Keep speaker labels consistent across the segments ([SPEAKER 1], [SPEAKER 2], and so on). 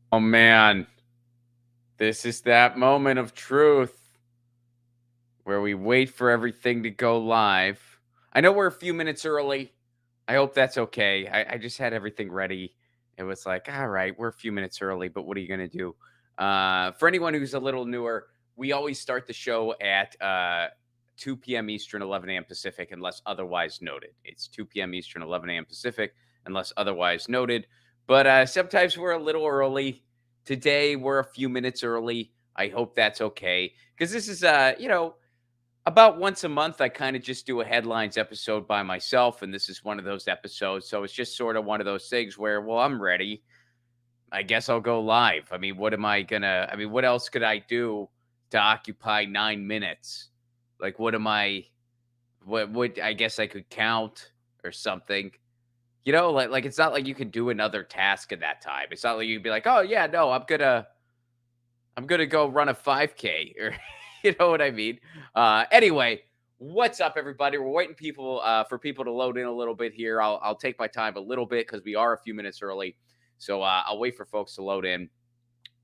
[SPEAKER 1] Oh man, this is that moment of truth where we wait for everything to go live. I know we're a few minutes early. I hope that's okay. I just had everything ready. It was like, all right, we're a few minutes early, but what are you going to do? For anyone who's a little newer, we always start the show at 2 p.m. Eastern, 11 a.m. Pacific, unless otherwise noted. It's 2 p.m. Eastern, 11 a.m. Pacific, unless otherwise noted. But sometimes we're a little early. Today, we're a few minutes early. I hope that's okay. Because this is, about once a month, I kind of just do a headlines episode by myself, and this is one of those episodes. So it's just sort of one of those things where, well, I'm ready. I guess I'll go live. I mean, what am I gonna? I mean, what else could I do to occupy 9 minutes? Like, what am I? What? I guess I could count or something. Like it's not like you can do another task in that time. It's not like you'd be like, oh yeah, no, I'm gonna go run a 5K or you know what I mean. Anyway, what's up, everybody? We're waiting for people to load in a little bit here. I'll take my time a little bit because we are a few minutes early, so I'll wait for folks to load in.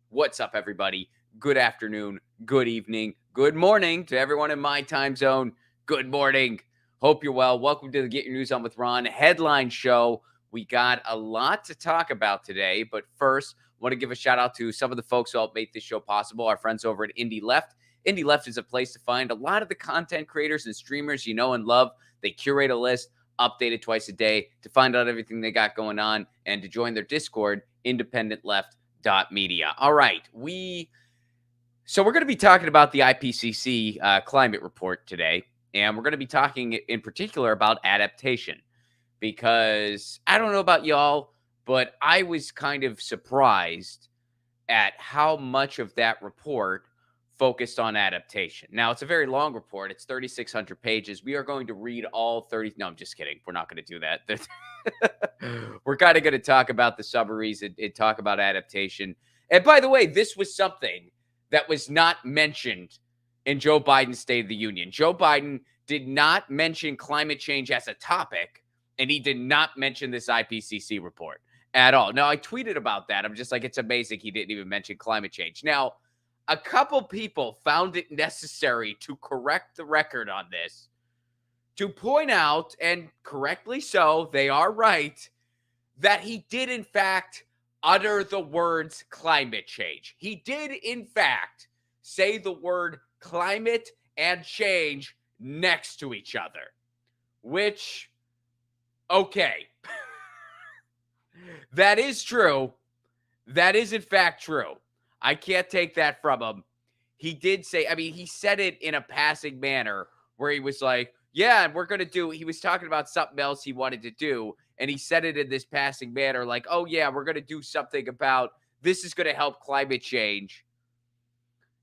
[SPEAKER 1] What's up, everybody? Good afternoon, good evening, good morning to everyone in my time zone. Good morning. Hope you're well. Welcome to the Get Your News On with Ron headline show. We got a lot to talk about today, but first, I want to give a shout out to some of the folks who helped make this show possible. Our friends over at Indie Left. Indie Left is a place to find a lot of the content creators and streamers you know and love. They curate a list, update it twice a day to find out everything they got going on and to join their Discord, independentleft.media. All right, we're going to be talking about the IPCC climate report today, and we're going to be talking in particular about adaptation because I don't know about y'all, but I was kind of surprised at how much of that report focused on adaptation. Now, it's a very long report. It's 3,600 pages. We are going to read all 30. No, I'm just kidding. We're not going to do that. We're kind of going to talk about the summaries and talk about adaptation. And by the way, this was something that was not mentioned in Joe Biden's State of the Union. Joe Biden did not mention climate change as a topic, and he did not mention this IPCC report at all. Now, I tweeted about that. I'm just like, it's amazing he didn't even mention climate change. Now, a couple people found it necessary to correct the record on this, to point out, and correctly so, they are right, that he did, in fact, utter the words climate change. He did, in fact, say the word climate and change next to each other, which, okay, that is true. That is, in fact, true. I can't take that from him. He did say, I mean, he said it in a passing manner where he was like, yeah, and we're going to do, he was talking about something else he wanted to do. And he said it in this passing manner, like, oh, yeah, we're going to do something about this is going to help climate change.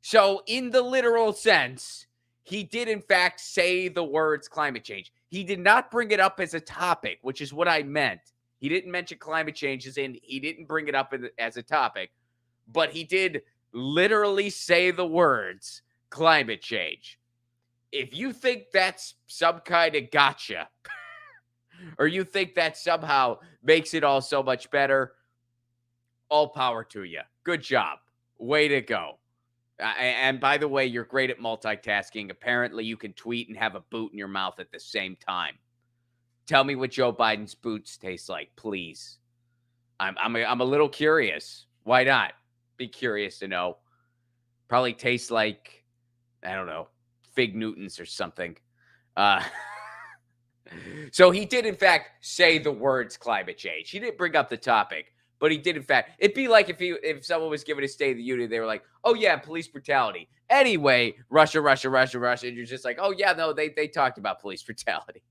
[SPEAKER 1] So, in the literal sense, he did, in fact, say the words climate change. He did not bring it up as a topic, which is what I meant. He didn't mention climate change as in he didn't bring it up as a topic, but he did literally say the words climate change. If you think that's some kind of gotcha, or you think that somehow makes it all so much better, all power to you. Good job. Way to go. And by the way, you're great at multitasking. Apparently, you can tweet and have a boot in your mouth at the same time. Tell me what Joe Biden's boots taste like, please. I'm a little curious. Why not? Be curious to know. Probably tastes like, I don't know, Fig Newtons or something. Uh, so he did, in fact, say the words climate change. He didn't bring up the topic, but he did, in fact. It'd be like if someone was giving a State of the Union, they were like, oh, yeah, police brutality. Anyway, Russia. And you're just like, oh, yeah, no, they talked about police brutality.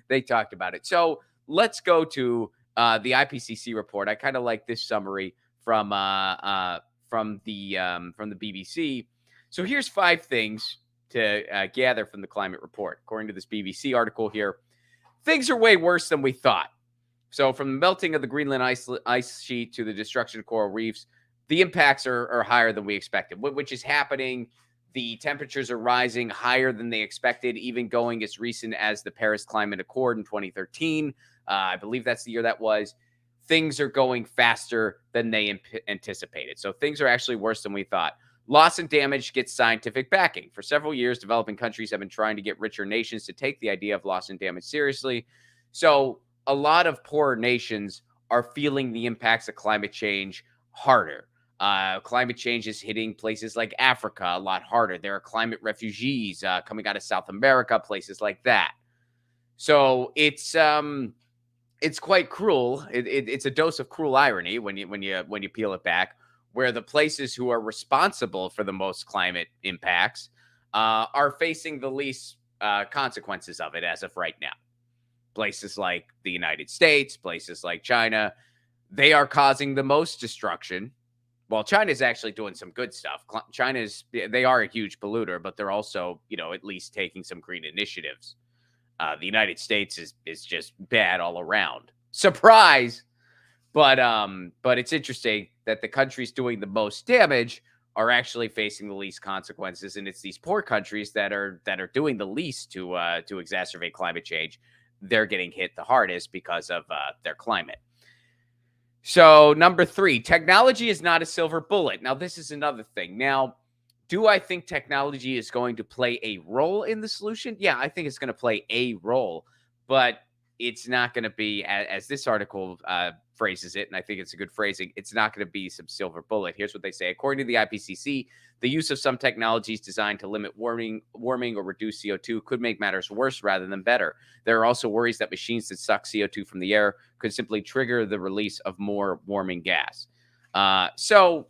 [SPEAKER 1] They talked about it. So let's go to the IPCC report. I kind of like this summary from the BBC. So here's 5 things to gather from the climate report. According to this BBC article here, things are way worse than we thought. So from the melting of the Greenland ice sheet to the destruction of coral reefs, the impacts are higher than we expected, which is happening. The temperatures are rising higher than they expected, even going as recent as the Paris Climate Accord in 2013. I believe that's the year that was. things are going faster than they anticipated. So things are actually worse than we thought. Loss and damage gets scientific backing. For several years, developing countries have been trying to get richer nations to take the idea of loss and damage seriously. So a lot of poorer nations are feeling the impacts of climate change harder. Climate change is hitting places like Africa a lot harder. There are climate refugees coming out of South America, places like that. So it's quite cruel. It's a dose of cruel irony when you peel it back, where the places who are responsible for the most climate impacts are facing the least consequences of it as of right now. Places like the United States, places like China, they are causing the most destruction. Well, China's actually doing some good stuff. They are a huge polluter, but they're also, at least taking some green initiatives. The United States is just bad all around. Surprise! But it's interesting that the countries doing the most damage are actually facing the least consequences, and it's these poor countries that are doing the least to exacerbate climate change. They're getting hit the hardest because of their climate. So number 3, technology is not a silver bullet. Now, this is another thing. Now, do I think technology is going to play a role in the solution? Yeah, I think it's going to play a role, but it's not going to be, as this article phrases it, and I think it's a good phrasing, it's not going to be some silver bullet. Here's what they say. According to the IPCC, the use of some technologies designed to limit warming or reduce CO2 could make matters worse rather than better. There are also worries that machines that suck CO2 from the air could simply trigger the release of more warming gas. So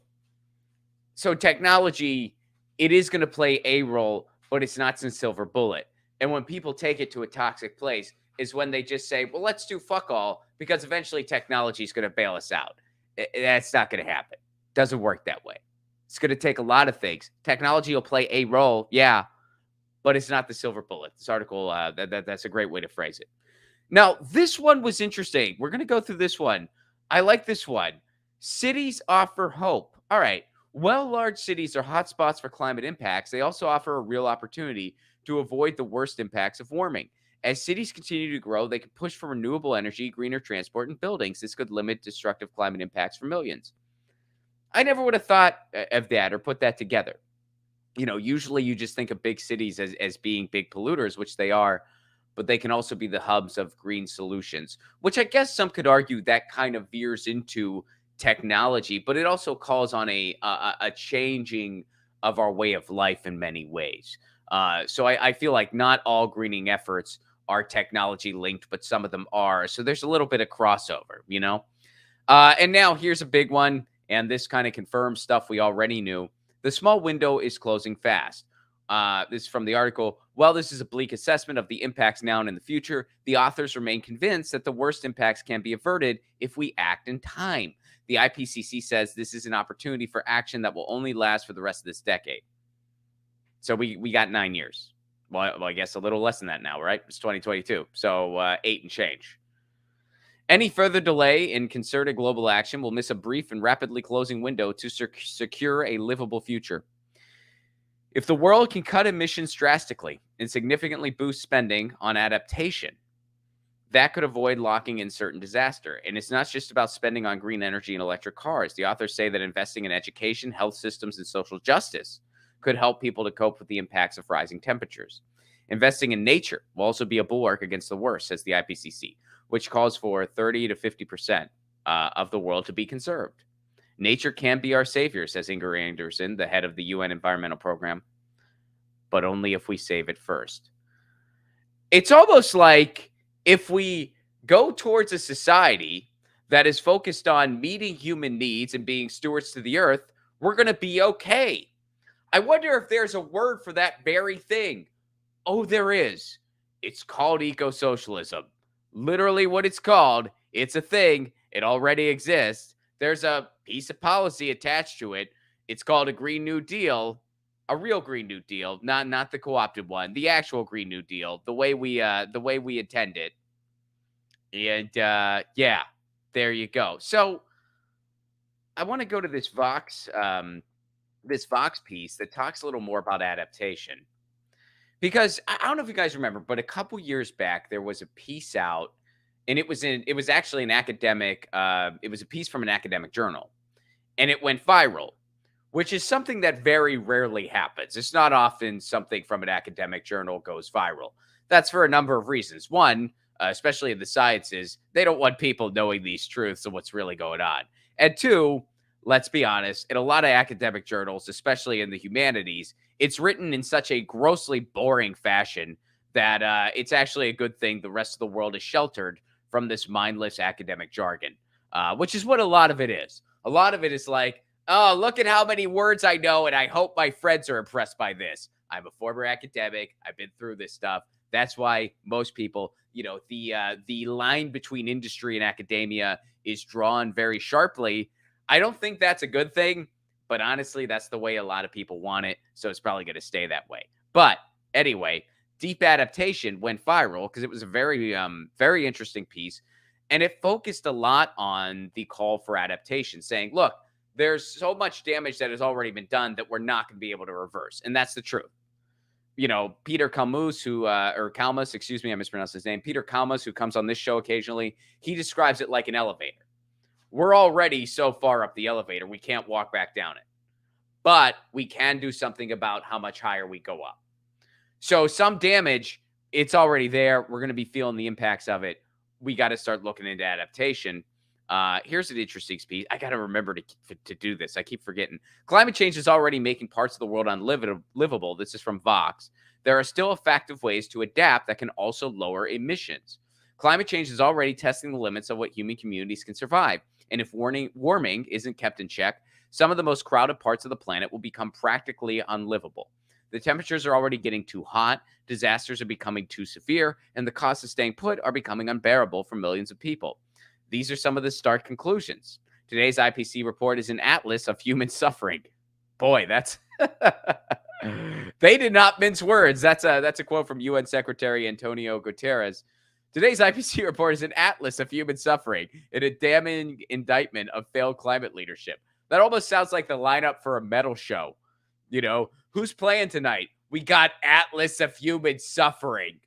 [SPEAKER 1] technology, it is going to play a role, but it's not some silver bullet. And when people take it to a toxic place is when they just say, well, let's do fuck all, because eventually technology is going to bail us out. That's not going to happen. Doesn't work that way. It's going to take a lot of things. Technology will play a role, yeah, but it's not the silver bullet. This article, that's a great way to phrase it. Now, this one was interesting. We're going to go through this one. I like this one. Cities offer hope. All right. While large cities are hotspots for climate impacts, they also offer a real opportunity to avoid the worst impacts of warming. As cities continue to grow, they can push for renewable energy, greener transport, and buildings. This could limit destructive climate impacts for millions. I never would have thought of that or put that together. Usually you just think of big cities as being big polluters, which they are, but they can also be the hubs of green solutions, which I guess some could argue that kind of veers into technology, but it also calls on a changing of our way of life in many ways. So I feel like not all greening efforts are technology linked, but some of them are. So there's a little bit of crossover. And now here's a big one, and this kind of confirms stuff we already knew. The small window is closing fast. This is from the article. While this is a bleak assessment of the impacts now and in the future, the authors remain convinced that the worst impacts can be averted if we act in time. The IPCC says this is an opportunity for action that will only last for the rest of this decade. So we got 9 years. Well, I guess a little less than that now, right? It's 2022. So 8 and change. Any further delay in concerted global action will miss a brief and rapidly closing window to secure a livable future. If the world can cut emissions drastically and significantly boost spending on adaptation, that could avoid locking in certain disaster. And it's not just about spending on green energy and electric cars. The authors say that investing in education, health systems, and social justice could help people to cope with the impacts of rising temperatures. Investing in nature will also be a bulwark against the worst, says the IPCC, which calls for 30 to 50% of the world to be conserved. Nature can be our savior, says Inger Anderson, the head of the UN Environmental Program, but only if we save it first. It's almost like if we go towards a society that is focused on meeting human needs and being stewards to the earth, we're going to be okay. I wonder if there's a word for that very thing. Oh, there is. It's called eco-socialism. Literally what it's called. It's a thing. It already exists. There's a piece of policy attached to it. It's called a Green New Deal. A real Green New Deal, not the co-opted one, the actual Green New Deal, the way we intend it. And yeah, there you go. So I want to go to this Vox piece that talks a little more about adaptation. Because I don't know if you guys remember, but a couple years back, there was a piece out, and it was actually an academic, it was a piece from an academic journal, and it went viral, which is something that very rarely happens. It's not often something from an academic journal goes viral. That's for a number of reasons. One, especially in the sciences, they don't want people knowing these truths of what's really going on. And two, let's be honest, in a lot of academic journals, especially in the humanities, it's written in such a grossly boring fashion that it's actually a good thing the rest of the world is sheltered from this mindless academic jargon, which is what a lot of it is. A lot of it is like, oh, look at how many words I know, and I hope my friends are impressed by this. I'm a former academic. I've been through this stuff. That's why most people, the line between industry and academia is drawn very sharply. I don't think that's a good thing, but honestly, that's the way a lot of people want it, so it's probably going to stay that way. But anyway, Deep Adaptation went viral because it was a very interesting piece, and it focused a lot on the call for adaptation, saying, look, there's so much damage that has already been done that we're not going to be able to reverse. And that's the truth. Peter Kalmus, or Kalmus, excuse me, I mispronounced his name. Peter Kalmus, who comes on this show occasionally, he describes it like an elevator. We're already so far up the elevator, we can't walk back down it. But we can do something about how much higher we go up. So some damage, it's already there. We're going to be feeling the impacts of it. We got to start looking into adaptation. Here's an interesting piece. I got to remember to do this. I keep forgetting. Climate change is already making parts of the world unlivable. This is from Vox. There are still effective ways to adapt that can also lower emissions. Climate change is already testing the limits of what human communities can survive. And if warming isn't kept in check, some of the most crowded parts of the planet will become practically unlivable. The temperatures are already getting too hot, disasters are becoming too severe, and the costs of staying put are becoming unbearable for millions of people. These are some of the stark conclusions. Today's IPCC report is an atlas of human suffering. Boy, that's they did not mince words. That's a quote from UN Secretary Antonio Guterres. Today's IPCC report is an atlas of human suffering and a damning indictment of failed climate leadership. That almost sounds like the lineup for a metal show. Who's playing tonight? We got Atlas of Human Suffering.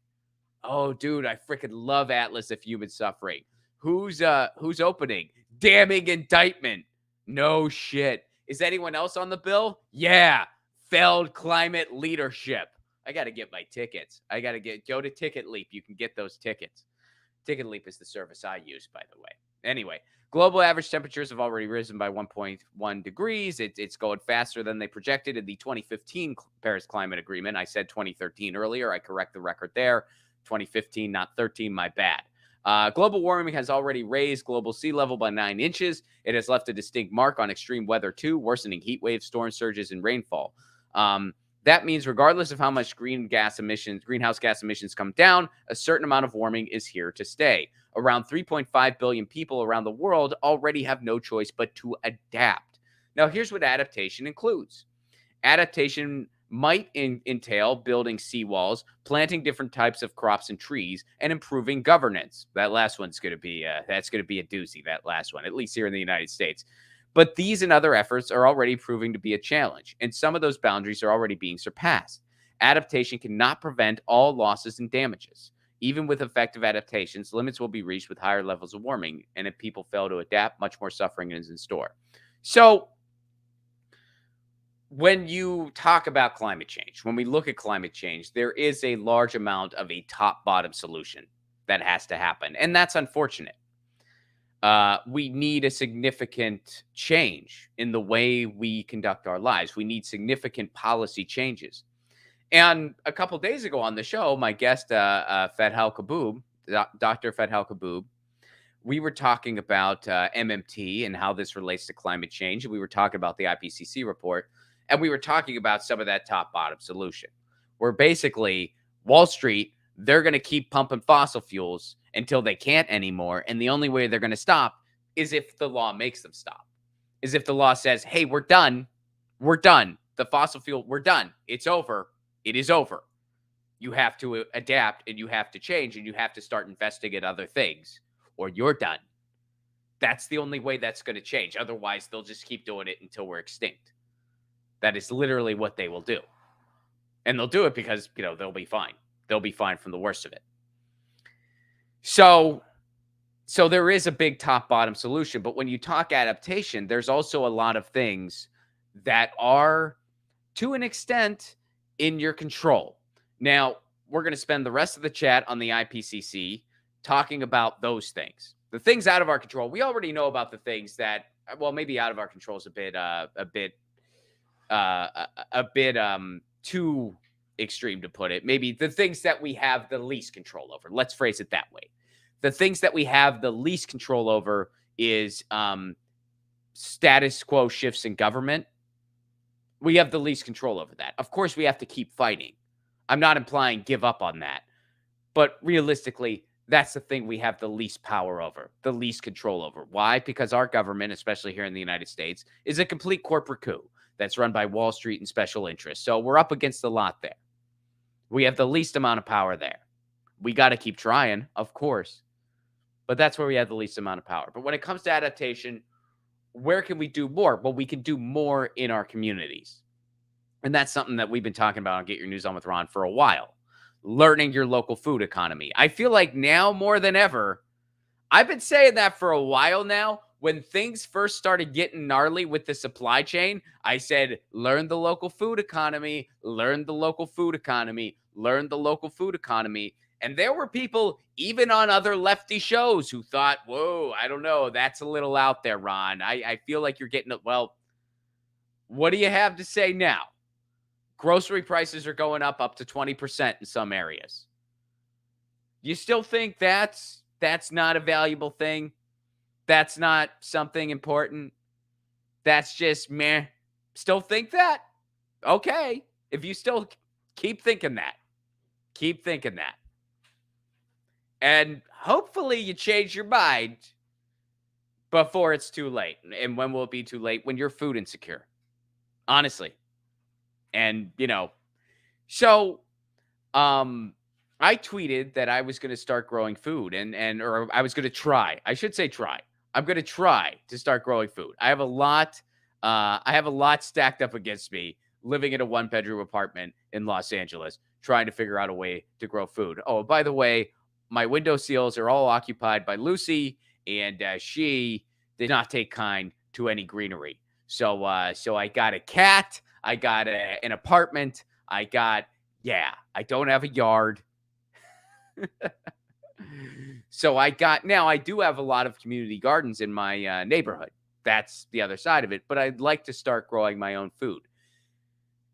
[SPEAKER 1] Oh, dude, I freaking love Atlas of Human Suffering. Who's opening? Damning indictment. No shit. Is anyone else on the bill? Yeah. Failed climate leadership. I got to get my tickets. Go to Ticket Leap. You can get those tickets. Ticket Leap is the service I use, by the way. Anyway, global average temperatures have already risen by 1.1 degrees. It's going faster than they projected in the 2015 Paris Climate Agreement. I said 2013 earlier. I correct the record there. 2015, not 13. My bad. Global warming has already raised global sea level by 9 inches. It has left a distinct mark on extreme weather too, worsening heat waves, storm surges, and rainfall. That means regardless of how much greenhouse gas emissions come down, a certain amount of warming is here to stay. Around 3.5 billion people around the world already have no choice but to adapt. Now, here's what adaptation includes. Adaptation might entail building seawalls, planting different types of crops and trees, and improving governance. That last one's going to be a doozy, that last one, at least here in the United States. But these and other efforts are already proving to be a challenge, and some of those boundaries are already being surpassed. Adaptation cannot prevent all losses and damages. Even with effective adaptations, limits will be reached with higher levels of warming, and if people fail to adapt, much more suffering is in store. So, when you talk about climate change, when we look at climate change, there is a large amount of a top-bottom solution that has to happen, and that's unfortunate. We need a significant change in the way we conduct our lives. We need significant policy changes. And a couple days ago on the show, my guest, Fethal Kaboub, Dr. Fethal Kaboub, we were talking about MMT and how this relates to climate change. And we were talking about the IPCC report. And we were talking about some of that top-bottom solution, where basically Wall Street, they're going to keep pumping fossil fuels until they can't anymore. And the only way they're going to stop is if the law makes them stop. Is if the law says, hey, we're done. We're done. The fossil fuel, we're done. It's over. It is over. You have to adapt and you have to change and you have to start investing in other things or you're done. That's the only way that's going to change. Otherwise, they'll just keep doing it until we're extinct. That is literally what they will do. And they'll do it because, they'll be fine. They'll be fine from the worst of it. So So there is a big top bottom solution, but when you talk adaptation, there's also a lot of things that are to an extent in your control. Now, we're going to spend the rest of the chat on the IPCC talking about those things. The things out of our control. We already know about the things that, well, maybe out of our control is a bit too extreme to put it. Maybe the things that we have the least control over. Let's phrase it that way. The things that we have the least control over is status quo shifts in government. We have the least control over that. Of course, we have to keep fighting. I'm not implying give up on that. But realistically, that's the thing we have the least power over, the least control over. Why? Because our government, especially here in the United States, is a complete corporate coup that's run by Wall Street and special interests. So we're up against a lot there. We have the least amount of power there. We got to keep trying, of course. But that's where we have the least amount of power. But when it comes to adaptation, where can we do more? Well, we can do more in our communities. And that's something that we've been talking about on Get Your News On with Ron for a while. Learning your local food economy. I feel like now more than ever, I've been saying that for a while now. When things first started getting gnarly with the supply chain, I said, learn the local food economy, learn the local food economy, learn the local food economy. And there were people, even on other lefty shows, who thought, whoa, I don't know, that's a little out there, Ron. I feel like you're getting it. Well, what do you have to say now? Grocery prices are going up to 20% in some areas. You still think that's not a valuable thing? That's not something important? That's just meh? Still think that? Okay. If you still keep thinking that. Keep thinking that. And hopefully you change your mind before it's too late. And when will it be too late? When you're food insecure. Honestly. And, so I tweeted that I was going to start growing food or I was going to try. I should say try. I'm going to try to start growing food. I have a lot stacked up against me living in a 1-bedroom apartment in Los Angeles, trying to figure out a way to grow food. Oh, by the way, my window sills are all occupied by Lucy, and she did not take kind to any greenery. So I got a cat. I got an apartment. I don't have a yard. So I do have a lot of community gardens in my neighborhood. That's the other side of it. But I'd like to start growing my own food.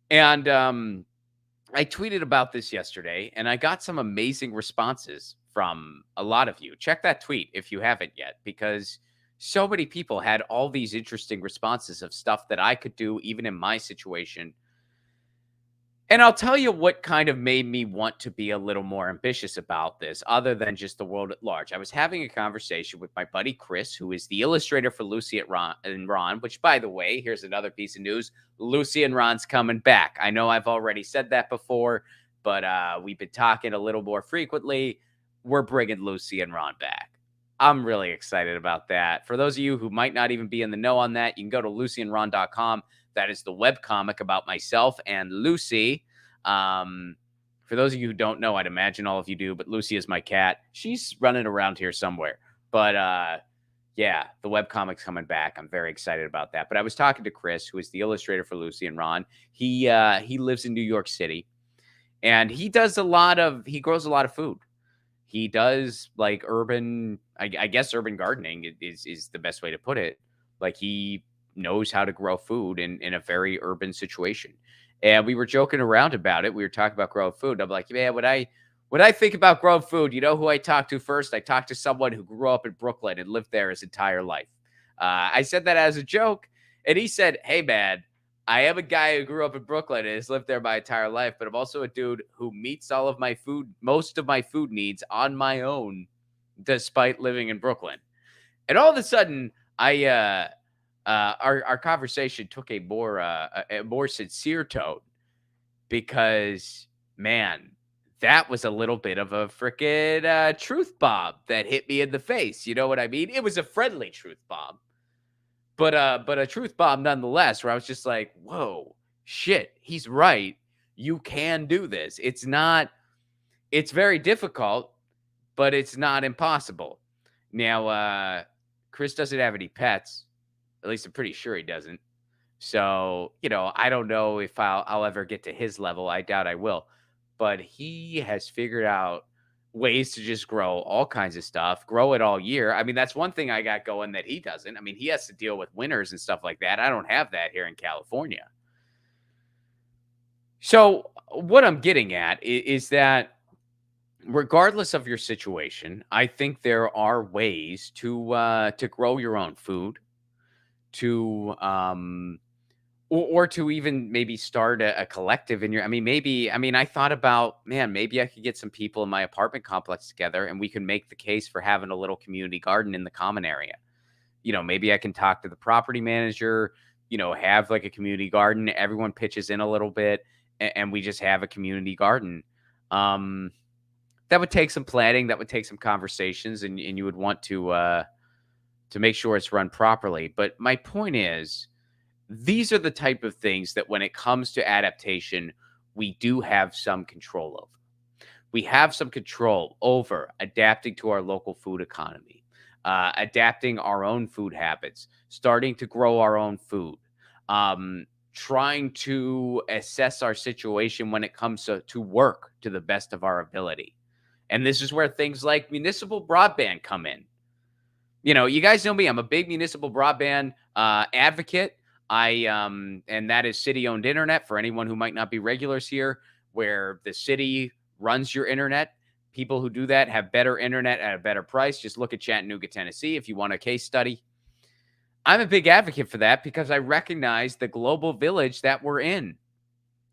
[SPEAKER 1] And I tweeted about this yesterday, and I got some amazing responses from a lot of you. Check that tweet if you haven't yet, because so many people had all these interesting responses of stuff that I could do even in my situation. And I'll tell you what kind of made me want to be a little more ambitious about this, other than just the world at large. I was having a conversation with my buddy Chris, who is the illustrator for Lucy and Ron, which, by the way, here's another piece of news. Lucy and Ron's coming back. I know I've already said that before, but we've been talking a little more frequently. We're bringing Lucy and Ron back. I'm really excited about that. For those of you who might not even be in the know on that, you can go to lucyandron.com. That is the webcomic about myself and Lucy. For those of you who don't know, I'd imagine all of you do, but Lucy is my cat. She's running around here somewhere. But the webcomic's coming back. I'm very excited about that. But I was talking to Chris, who is the illustrator for Lucy and Ron. He lives in New York City, and he grows a lot of food. He does like urban gardening is the best way to put it. Like he knows how to grow food in a very urban situation. And we were joking around about it. We were talking about growing food. I'm like, man, when I think about growing food, you know who I talk to first? I talked to someone who grew up in Brooklyn and lived there his entire life. I said that as a joke. And he said, hey, man, I am a guy who grew up in Brooklyn and has lived there my entire life, but I'm also a dude who meets most of my food needs on my own, despite living in Brooklyn. And all of a sudden, our conversation took a more sincere tone, because, man, that was a little bit of a freaking truth bomb that hit me in the face. You know what I mean? It was a friendly truth bomb, but a truth bomb nonetheless, where I was just like, whoa, shit, he's right. You can do this. It's very difficult, but it's not impossible. Now, Chris doesn't have any pets. At least I'm pretty sure he doesn't. So, I don't know if I'll ever get to his level. I doubt I will. But he has figured out ways to just grow all kinds of stuff, grow it all year. I mean, that's one thing I got going that he doesn't. I mean, he has to deal with winters and stuff like that. I don't have that here in California. So, what I'm getting at is that regardless of your situation, I think there are ways to grow your own food, to or to even maybe start a collective in your. I mean, maybe. I mean, I thought about, man, maybe I could get some people in my apartment complex together, and we can make the case for having a little community garden in the common area. Maybe I can talk to the property manager. Have like a community garden. Everyone pitches in a little bit, and we just have a community garden. Um, that would take some planning. That would take some conversations, and you would want to make sure it's run properly. But my point is, these are the type of things that when it comes to adaptation, we do have some control over. We have some control over adapting to our local food economy, adapting our own food habits, starting to grow our own food, trying to assess our situation when it comes to work to the best of our ability. And this is where things like municipal broadband come in. You guys know me. I'm a big municipal broadband advocate. And that is city-owned internet for anyone who might not be regulars here, where the city runs your internet. People who do that have better internet at a better price. Just look at Chattanooga, Tennessee, if you want a case study. I'm a big advocate for that because I recognize the global village that we're in,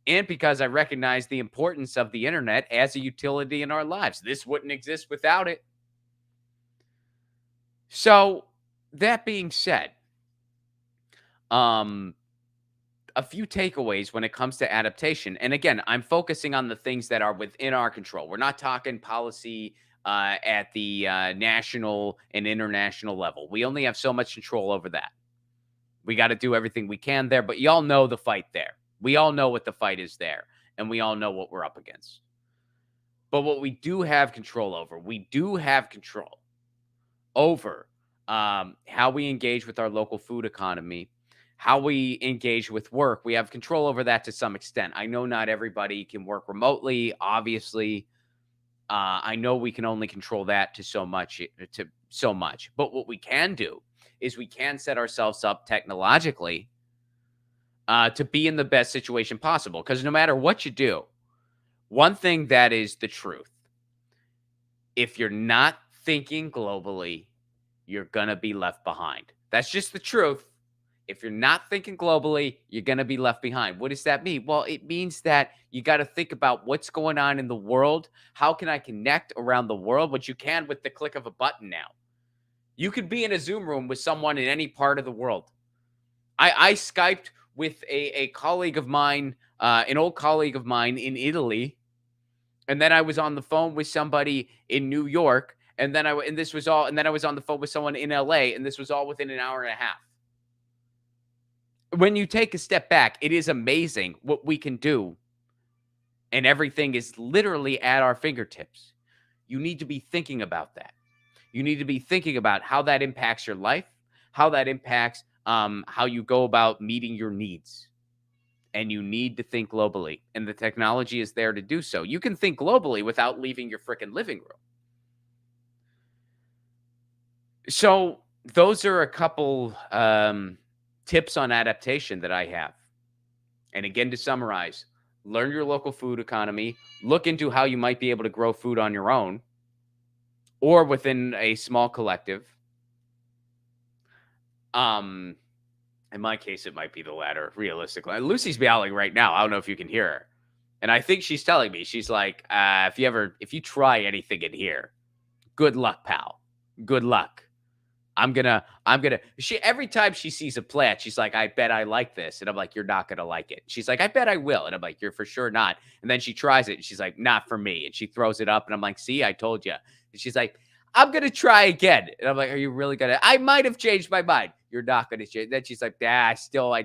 [SPEAKER 1] and because I recognize the importance of the internet as a utility in our lives. This wouldn't exist without it. So, that being said, um, a few takeaways when it comes to adaptation. And again, I'm focusing on the things that are within our control. We're not talking policy at the national and international level. We only have so much control over that. We got to do everything we can there, but y'all know the fight there. We all know what the fight is there, and we all know what we're up against. But what we do have control over, we do have control over how we engage with our local food economy, how we engage with work. We have control over that to some extent. I know not everybody can work remotely, obviously. I know we can only control that to so much. But what we can do is we can set ourselves up technologically to be in the best situation possible. Because no matter what you do, one thing that is the truth: if you're not thinking globally, you're going to be left behind. That's just the truth. If you're not thinking globally, you're going to be left behind. What does that mean? Well, it means that you got to think about what's going on in the world. How can I connect around the world? Which you can with the click of a button now. You could be in a Zoom room with someone in any part of the world. I Skyped with a colleague of mine, an old colleague of mine in Italy. And then I was on the phone with somebody in New York. And then I was on the phone with someone in LA, and this was all within an hour and a half. When you take a step back, it is amazing what we can do, and everything is literally at our fingertips. You need to be thinking about that. You need to be thinking about how that impacts your life, how that impacts how you go about meeting your needs. And you need to think globally, and the technology is there to do so. You can think globally without leaving your freaking living room. So those are a couple tips on adaptation that I have. And again, to summarize, learn your local food economy, look into how you might be able to grow food on your own or within a small collective. In my case, it might be the latter, realistically. Lucy's meowing right now. I don't know if you can hear her. And I think she's telling me, she's like, if you try anything in here, good luck, pal. Good luck. Every time she sees a plant, she's like, I bet I like this. And I'm like, you're not going to like it. She's like, I bet I will. And I'm like, you're for sure not. And then she tries it and she's like, not for me. And she throws it up and I'm like, see, I told you. And she's like, I'm going to try again. And I'm like, are you really going to? I might have changed my mind. You're not going to change. Then she's like, I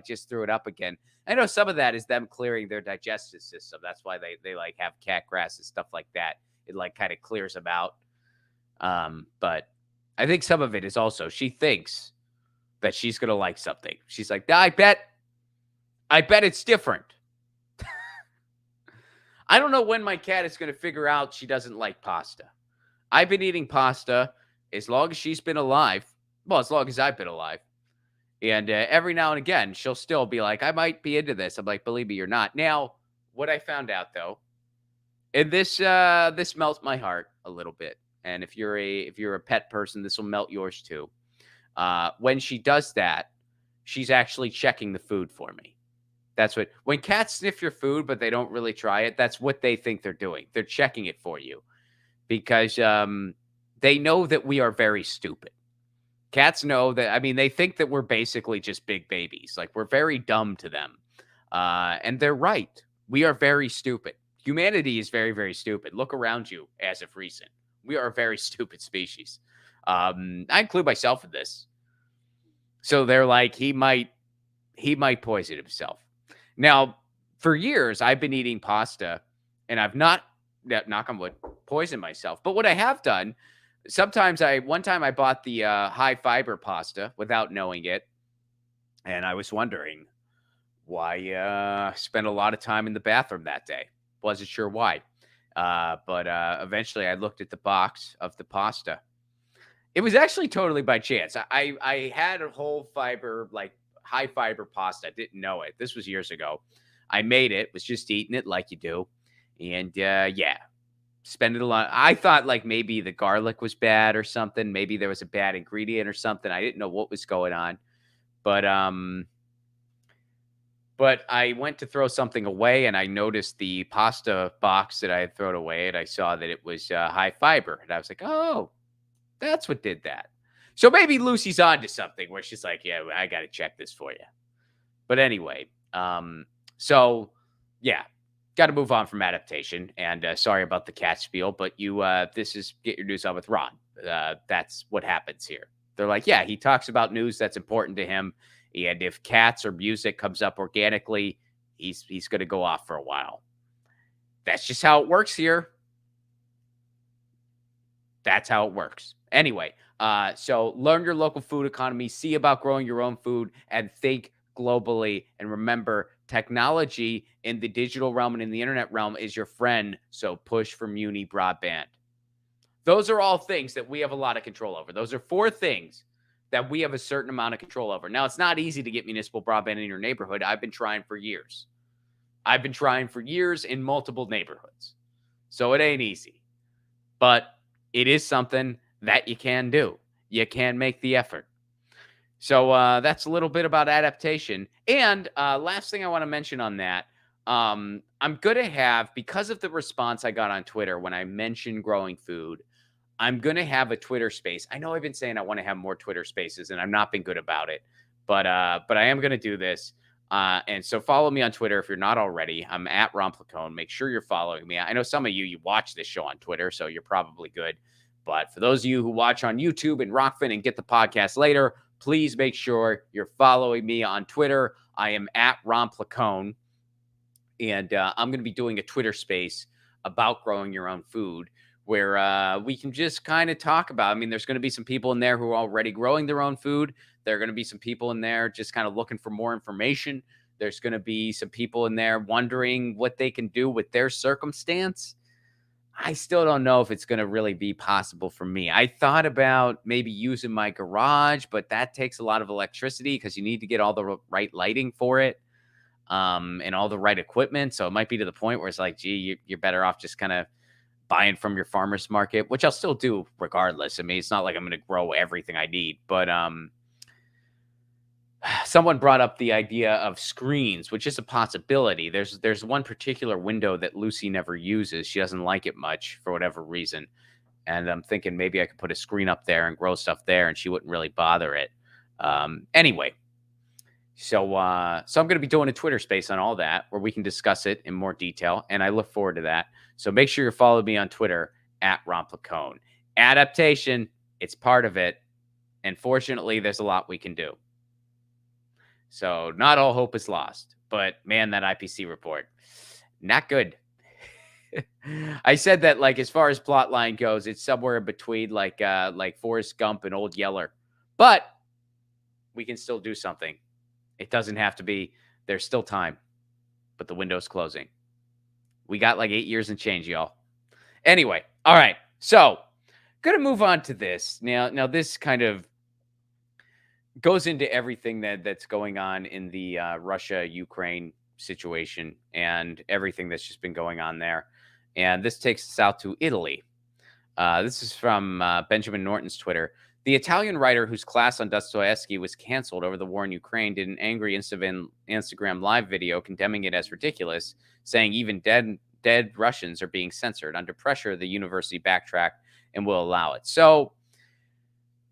[SPEAKER 1] just threw it up again. I know some of that is them clearing their digestive system. That's why they like have cat grass and stuff like that. It like kind of clears them out. But I think some of it is also she thinks that she's gonna like something. She's like, I bet it's different. I don't know when my cat is gonna figure out she doesn't like pasta. I've been eating pasta as long as she's been alive. Well, as long as I've been alive. And every now and again, she'll still be like, I might be into this. I'm like, believe me, you're not. Now, what I found out though, and this melts my heart a little bit. And if you're a pet person, this will melt yours too. When she does that, she's actually checking the food for me. That's what when cats sniff your food, but they don't really try it. That's what they think they're doing. They're checking it for you because they know that we are very stupid. Cats know that. I mean, they think that we're basically just big babies. Like we're very dumb to them, and they're right. We are very stupid. Humanity is very, very stupid. Look around you as of recent. We are a very stupid species. I include myself in this. So they're like, he might poison himself. Now, for years, I've been eating pasta and I've not, knock on wood, poisoned myself. But what I have done, one time I bought the high fiber pasta without knowing it. And I was wondering why spent a lot of time in the bathroom that day. Wasn't sure why. But eventually I looked at the box of the pasta. It was actually totally by chance. I had a whole fiber, like high fiber pasta. I didn't know it. This was years ago. I made it, was just eating it like you do. And yeah, spend it a lot. I thought like maybe the garlic was bad or something. Maybe there was a bad ingredient or something. I didn't know what was going on. But I went to throw something away and I noticed the pasta box that I had thrown away and I saw that it was high fiber. And I was like, oh, that's what did that. So maybe Lucy's on to something where she's like, yeah, I got to check this for you. But anyway, so yeah, got to move on from adaptation. And sorry about the cat spiel, but this is Get Your News On with Ron. That's what happens here. They're like, yeah, he talks about news that's important to him. And if cats or music comes up organically, he's going to go off for a while. That's just how it works here. That's how it works. Anyway, so learn your local food economy, see about growing your own food, and think globally. And remember, technology in the digital realm and in the internet realm is your friend. So push for Muni broadband. Those are all things that we have a lot of control over. Those are 4 things that we have a certain amount of control over. Now, it's not easy to get municipal broadband in your neighborhood. I've been trying for years. In multiple neighborhoods. So it ain't easy. But it is something that you can do. You can make the effort. So that's a little bit about adaptation. And last thing I want to mention on that, I'm going to have, because of the response I got on Twitter when I mentioned growing food, I'm going to have a Twitter space. I know I've been saying I want to have more Twitter spaces, and I've not been good about it. But I am going to do this. And so follow me on Twitter if you're not already. I'm at Ron Placone. Make sure you're following me. I know some of you watch this show on Twitter, so you're probably good. But for those of you who watch on YouTube and Rockfin and get the podcast later, please make sure you're following me on Twitter. I am at Ron Placone. And I'm going to be doing a Twitter space about growing your own food where we can just kind of talk about. I mean, there's going to be some people in there who are already growing their own food. There are going to be some people in there just kind of looking for more information. There's going to be some people in there wondering what they can do with their circumstance. I still don't know if it's going to really be possible for me. I thought about maybe using my garage, but that takes a lot of electricity because you need to get all the right lighting for it and all the right equipment. So it might be to the point where it's like, gee, you're better off just kind of buying from your farmer's market, which I'll still do regardless. I mean, it's not like I'm going to grow everything I need, but someone brought up the idea of screens, which is a possibility. There's one particular window that Lucy never uses. She doesn't like it much for whatever reason. And I'm thinking maybe I could put a screen up there and grow stuff there and she wouldn't really bother it. Anyway, so I'm going to be doing a Twitter space on all that where we can discuss it in more detail. And I look forward to that. So make sure you follow me on Twitter at Ron Placone. Adaptation, it's part of it. And fortunately, there's a lot we can do. So not all hope is lost. But man, that IPCC report, not good. I said that, like, as far as plot line goes, it's somewhere in between, like Forrest Gump and Old Yeller. But we can still do something. It doesn't have to be. There's still time, but the window's closing. We got like 8 years and change, y'all. Anyway, all right. So, gonna move on to this now. Now, this kind of goes into everything that's going on in the Russia-Ukraine situation and everything that's just been going on there. And this takes us out to Italy. This is from Benjamin Norton's Twitter. The Italian writer whose class on Dostoevsky was canceled over the war in Ukraine did an angry Instagram live video condemning it as ridiculous, saying even dead Russians are being censored. Under pressure, the university backtracked and will allow it. So,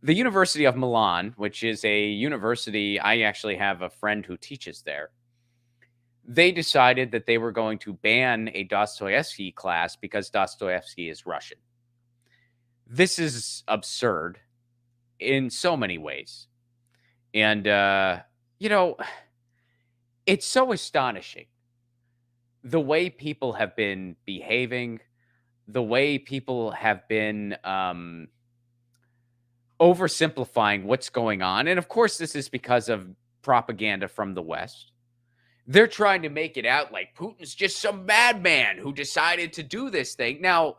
[SPEAKER 1] the University of Milan, which is a university, I actually have a friend who teaches there. They decided that they were going to ban a Dostoevsky class because Dostoevsky is Russian. This is absurd in so many ways. And, it's so astonishing the way people have been behaving, the way people have been oversimplifying what's going on. And of course, this is because of propaganda from the West. They're trying to make it out like Putin's just some madman who decided to do this thing. Now,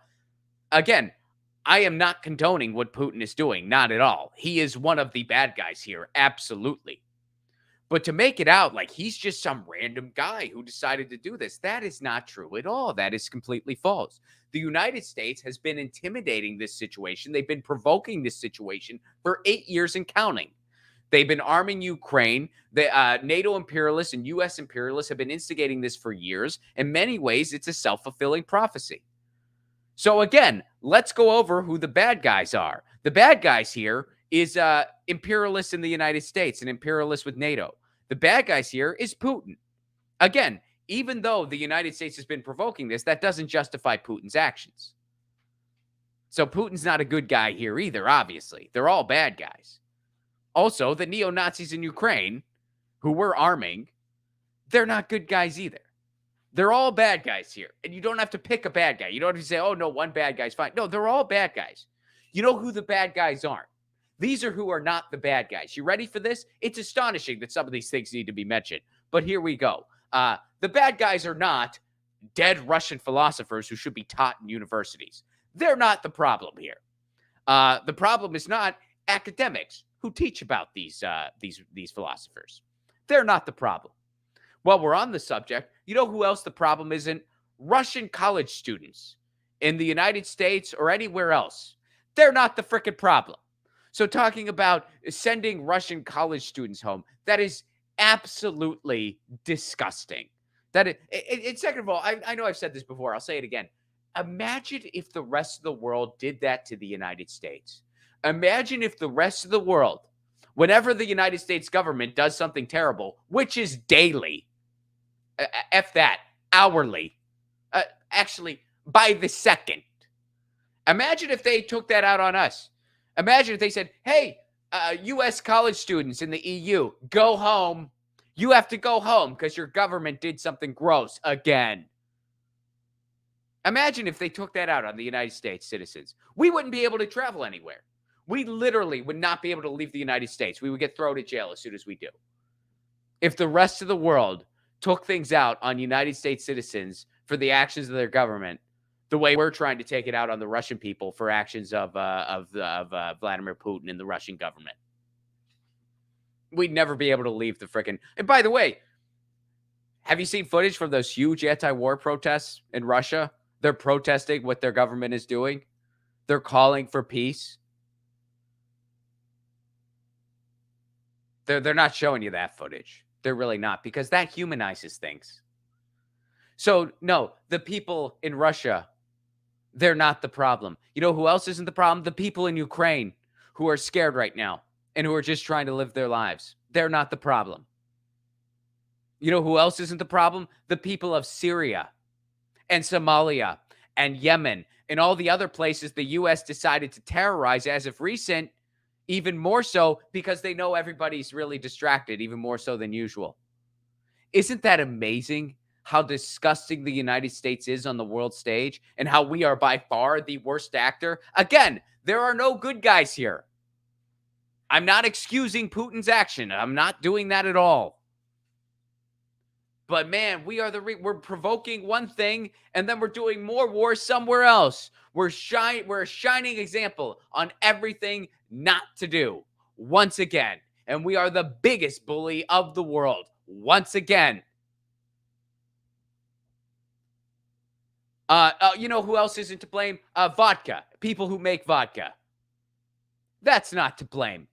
[SPEAKER 1] again, I am not condoning what Putin is doing. Not at all. He is one of the bad guys here. Absolutely. But to make it out like he's just some random guy who decided to do this, that is not true at all. That is completely false. The United States has been intimidating this situation. They've been provoking this situation for 8 years and counting. They've been arming Ukraine. The NATO imperialists and U.S. imperialists have been instigating this for years. In many ways, it's a self-fulfilling prophecy. So again, let's go over who the bad guys are. The bad guys here is imperialists in the United States and imperialists with NATO. The bad guys here is Putin. Again, even though the United States has been provoking this, that doesn't justify Putin's actions. So Putin's not a good guy here either, obviously. They're all bad guys. Also, the neo-Nazis in Ukraine, who we're arming, they're not good guys either. They're all bad guys here. And you don't have to pick a bad guy. You don't have to say, oh, no, one bad guy's fine. No, they're all bad guys. You know who the bad guys aren't. These are who are not the bad guys. You ready for this? It's astonishing that some of these things need to be mentioned. But here we go. The bad guys are not dead Russian philosophers who should be taught in universities. They're not the problem here. The problem is not academics who teach about these philosophers. They're not the problem. While we're on the subject, you know who else the problem isn't? Russian college students in the United States or anywhere else. They're not the frickin' problem. So talking about sending Russian college students home, that is absolutely disgusting. Second of all, I know I've said this before. I'll say it again. Imagine if the rest of the world did that to the United States. Imagine if the rest of the world, whenever the United States government does something terrible, which is daily, hourly, actually by the second. Imagine if they took that out on us. Imagine if they said, hey, U.S. college students in the EU, go home. You have to go home because your government did something gross again. Imagine if they took that out on the United States citizens. We wouldn't be able to travel anywhere. We literally would not be able to leave the United States. We would get thrown to jail as soon as we do. If the rest of the world took things out on United States citizens for the actions of their government, the way we're trying to take it out on the Russian people for actions of Vladimir Putin and the Russian government, we'd never be able to leave the frickin'. And by the way, have you seen footage from those huge anti-war protests in Russia? They're protesting what their government is doing. They're calling for peace. They're not showing you that footage. They're really not, because that humanizes things. So, no, the people in Russia, they're not the problem. You know who else isn't the problem? The people in Ukraine who are scared right now and who are just trying to live their lives. They're not the problem. You know who else isn't the problem? The people of Syria and Somalia and Yemen and all the other places the U.S. decided to terrorize as of recent, even more so because they know everybody's really distracted, even more so than usual. Isn't that amazing how disgusting the United States is on the world stage and how we are by far the worst actor. Again, there are no good guys here. I'm not excusing Putin's action. I'm not doing that at all. But man, we're provoking one thing and then we're doing more wars somewhere else. We're a shining example on everything not to do once again. And we are the biggest bully of the world once again. You know who else isn't to blame? Vodka. People who make vodka. That's not to blame.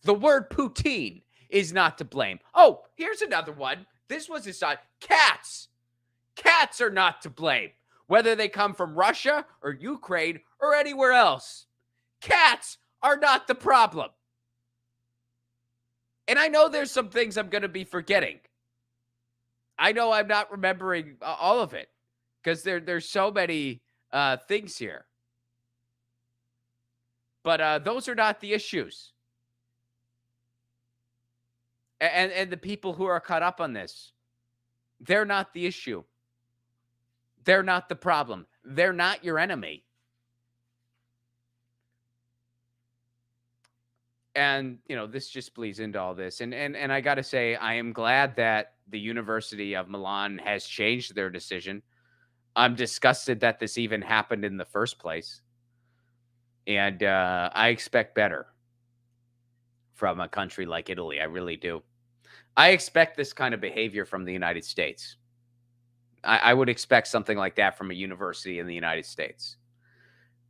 [SPEAKER 1] The word poutine is not to blame. Oh, here's another one. This was his side. Cats. Cats are not to blame, whether they come from Russia or Ukraine or anywhere else. Cats are not the problem. And I know there's some things I'm going to be forgetting. I know I'm not remembering all of it because there's so many things here. But those are not the issues. And the people who are caught up on this, they're not the issue. They're not the problem. They're not your enemy. And, you know, this just bleeds into all this. And I got to say, I am glad that the University of Milan has changed their decision. I'm disgusted that this even happened in the first place. And I expect better from a country like Italy. I really do. I expect this kind of behavior from the United States. I would expect something like that from a university in the United States.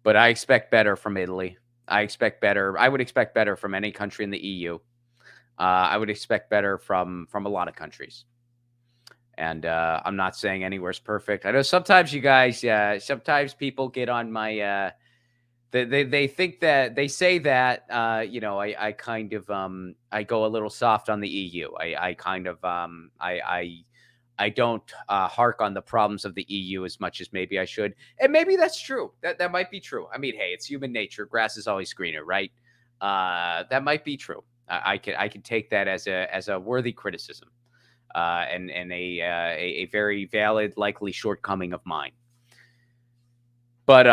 [SPEAKER 1] But I expect better from Italy. I expect better. I would expect better from any country in the EU. I would expect better from a lot of countries. And I'm not saying anywhere's perfect. I know sometimes you guys, sometimes people get on my, they think that they say that, you know, I kind of, I go a little soft on the EU. I kind of, I don't hark on the problems of the EU as much as maybe I should. And maybe that's true. That might be true. I mean, hey, it's human nature. Grass is always greener, right? That might be true. I can take that as a worthy criticism, and a very valid, likely shortcoming of mine. But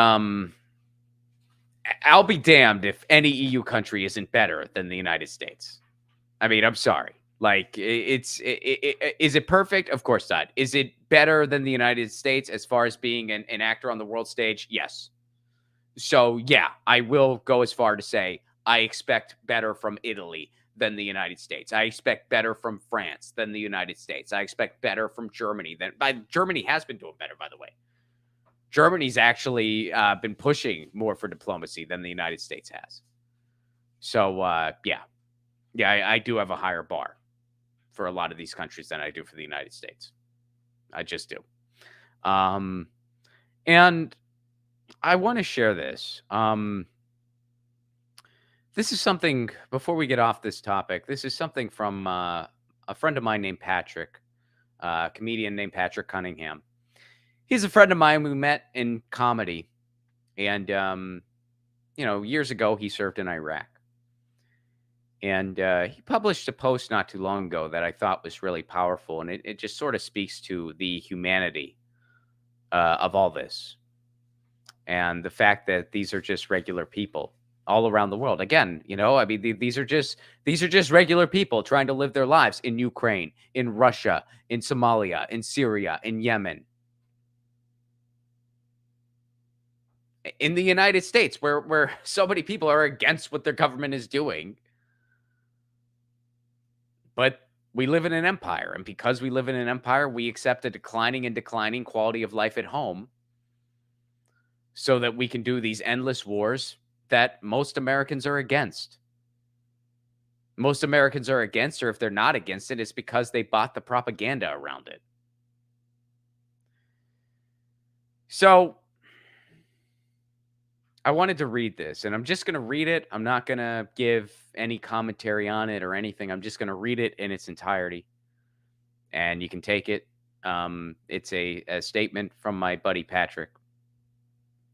[SPEAKER 1] I'll be damned if any EU country isn't better than the United States. I mean, I'm sorry. Like, is it perfect? Of course not. Is it better than the United States as far as being an actor on the world stage? Yes. So, yeah, I will go as far to say I expect better from Italy than the United States. I expect better from France than the United States. I expect better from Germany. Germany has been doing better, by the way. Germany's actually been pushing more for diplomacy than the United States has. So, yeah. Yeah, I do have a higher bar for a lot of these countries than I do for the United States. I just do. And I want to share this. This is something, before we get off this topic, this is something from a friend of mine named Patrick, a comedian named Patrick Cunningham. He's a friend of mine. We met in comedy. And, you know, years ago, he served in Iraq. And he published a post not too long ago that I thought was really powerful. And it just sort of speaks to the humanity of all this. And the fact that these are just regular people all around the world. Again, you know, I mean, these are just regular people trying to live their lives in Ukraine, in Russia, in Somalia, in Syria, in Yemen. In the United States, where so many people are against what their government is doing. But we live in an empire, and because we live in an empire, we accept a declining quality of life at home so that we can do these endless wars that most Americans are against. Most Americans are against, or if they're not against it, it's because they bought the propaganda around it. So I wanted to read this, and I'm just going to read it. I'm not going to give any commentary on it or anything. I'm just going to read it in its entirety, and you can take it. It's a statement from my buddy Patrick,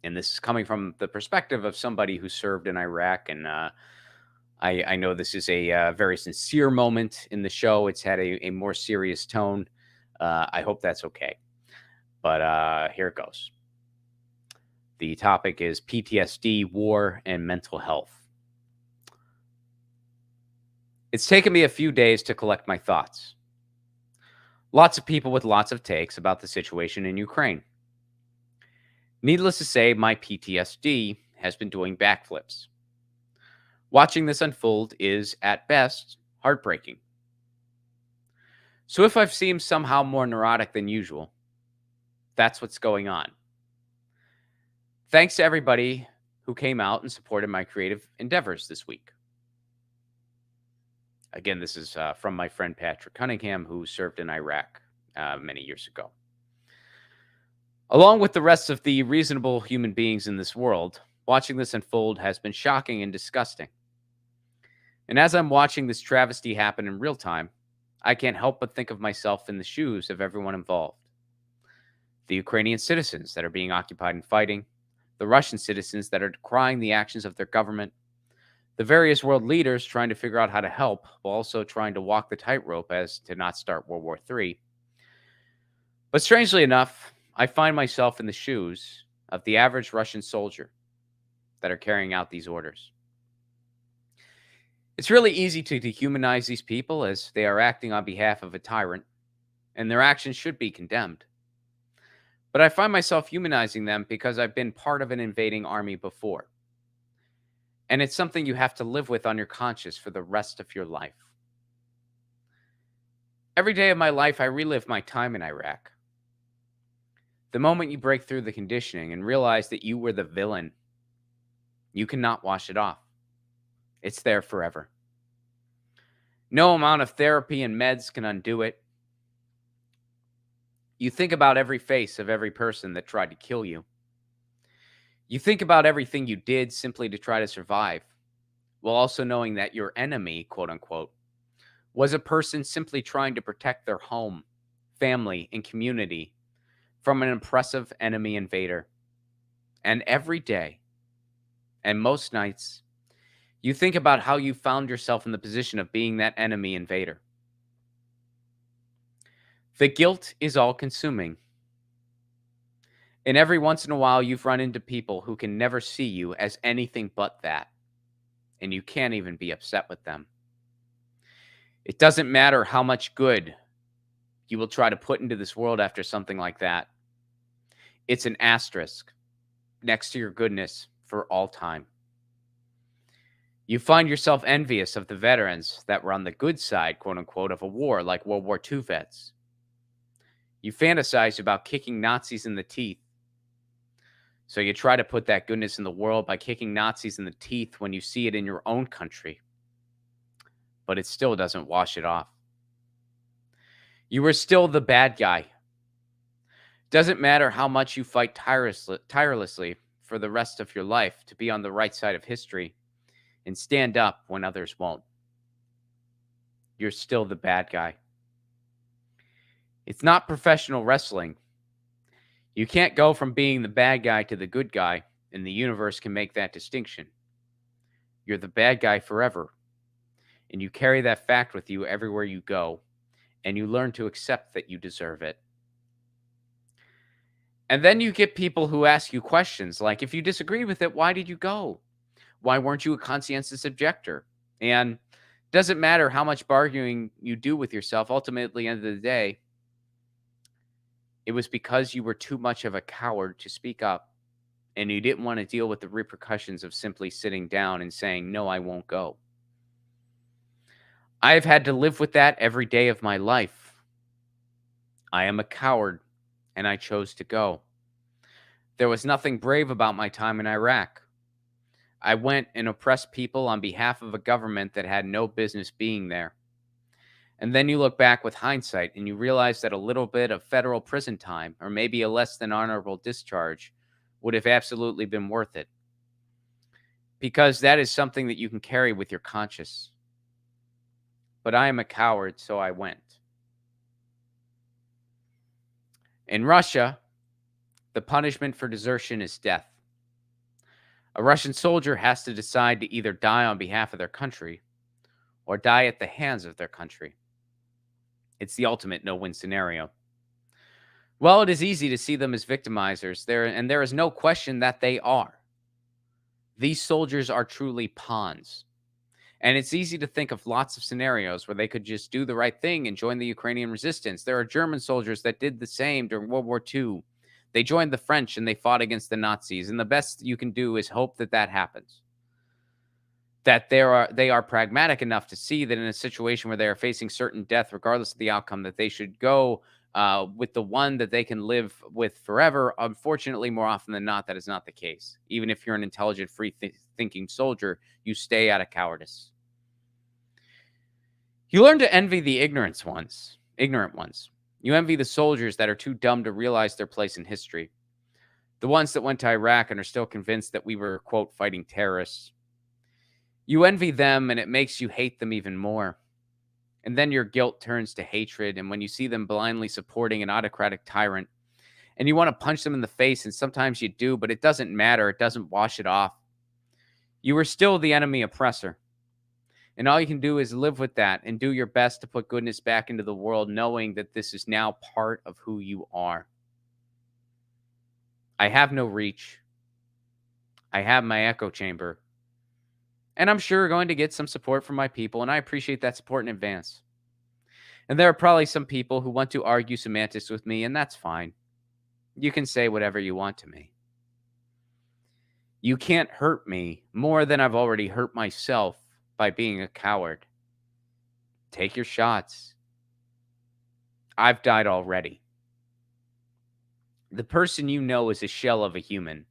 [SPEAKER 1] and this is coming from the perspective of somebody who served in Iraq, and I know this is a very sincere moment in the show. It's had a more serious tone I hope that's okay. But here it goes. The topic is PTSD, war, and mental health. It's taken me a few days to collect my thoughts. Lots of people with lots of takes about the situation in Ukraine. Needless to say, my PTSD has been doing backflips. Watching this unfold is, at best, heartbreaking. So if I've seemed somehow more neurotic than usual, that's what's going on. Thanks to everybody who came out and supported my creative endeavors this week. Again, this is from my friend Patrick Cunningham, who served in Iraq many years ago. Along with the rest of the reasonable human beings in this world, watching this unfold has been shocking and disgusting. And as I'm watching this travesty happen in real time, I can't help but think of myself in the shoes of everyone involved. The Ukrainian citizens that are being occupied and fighting, the Russian citizens that are decrying the actions of their government, the various world leaders trying to figure out how to help while also trying to walk the tightrope as to not start World War III. But strangely enough, I find myself in the shoes of the average Russian soldier that are carrying out these orders. It's really easy to dehumanize these people as they are acting on behalf of a tyrant, and their actions should be condemned. But I find myself humanizing them because I've been part of an invading army before. And it's something you have to live with on your conscience for the rest of your life. Every day of my life, I relive my time in Iraq. The moment you break through the conditioning and realize that you were the villain, you cannot wash it off. It's there forever. No amount of therapy and meds can undo it. You think about every face of every person that tried to kill you. You think about everything you did simply to try to survive, while also knowing that your enemy, quote unquote, was a person simply trying to protect their home, family, and community from an oppressive enemy invader. And every day, and most nights, you think about how you found yourself in the position of being that enemy invader. The guilt is all-consuming. And every once in a while, you've run into people who can never see you as anything but that. And you can't even be upset with them. It doesn't matter how much good you will try to put into this world after something like that. It's an asterisk next to your goodness for all time. You find yourself envious of the veterans that were on the good side, quote unquote, of a war like World War II vets. You fantasize about kicking Nazis in the teeth. So you try to put that goodness in the world by kicking Nazis in the teeth when you see it in your own country. But it still doesn't wash it off. You are still the bad guy. Doesn't matter how much you fight tirelessly for the rest of your life to be on the right side of history and stand up when others won't. You're still the bad guy. It's not professional wrestling. You can't go from being the bad guy to the good guy, and the universe can make that distinction. You're the bad guy forever, and you carry that fact with you everywhere you go, and you learn to accept that you deserve it. And then you get people who ask you questions like, if you disagree with it, why did you go? Why weren't you a conscientious objector? And doesn't matter how much bargaining you do with yourself, ultimately, at the end of the day, it was because you were too much of a coward to speak up, and you didn't want to deal with the repercussions of simply sitting down and saying, no, I won't go. I have had to live with that every day of my life. I am a coward, and I chose to go. There was nothing brave about my time in Iraq. I went and oppressed people on behalf of a government that had no business being there. And then you look back with hindsight and you realize that a little bit of federal prison time, or maybe a less than honorable discharge, would have absolutely been worth it. Because that is something that you can carry with your conscience. But I am a coward, so I went. In Russia, the punishment for desertion is death. A Russian soldier has to decide to either die on behalf of their country or die at the hands of their country. It's the ultimate no-win scenario. Well, it is easy to see them as victimizers. There is no question that they are. These soldiers are truly pawns. And it's easy to think of lots of scenarios where they could just do the right thing and join the Ukrainian resistance. There are German soldiers that did the same during World War II. They joined the French and they fought against the Nazis. And the best you can do is hope that that happens. That they are pragmatic enough to see that in a situation where they are facing certain death, regardless of the outcome, that they should go with the one that they can live with forever. Unfortunately, more often than not, that is not the case. Even if you're an intelligent, free-thinking soldier, you stay out of cowardice. You learn to envy the ignorant ones. You envy the soldiers that are too dumb to realize their place in history. The ones that went to Iraq and are still convinced that we were, quote, fighting terrorists. You envy them and it makes you hate them even more. And then your guilt turns to hatred. And when you see them blindly supporting an autocratic tyrant and you want to punch them in the face, and sometimes you do, but it doesn't matter. It doesn't wash it off. You are still the enemy oppressor. And all you can do is live with that and do your best to put goodness back into the world, knowing that this is now part of who you are. I have no reach. I have my echo chamber. And I'm sure going to get some support from my people, and I appreciate that support in advance. And there are probably some people who want to argue semantics with me, and that's fine. You can say whatever you want to me. You can't hurt me more than I've already hurt myself by being a coward. Take your shots. I've died already. The person you know is a shell of a human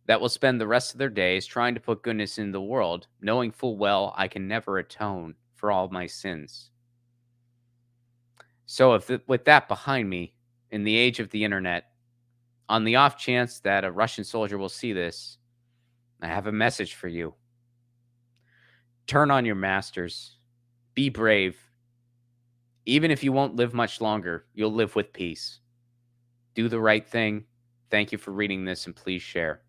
[SPEAKER 1] that will spend the rest of their days trying to put goodness in the world, knowing full well I can never atone for all my sins. So with that behind me, in the age of the internet, on the off chance that a Russian soldier will see this, I have a message for you. Turn on your masters. Be brave. Even if you won't live much longer, you'll live with peace. Do the right thing. Thank you for reading this, and please share.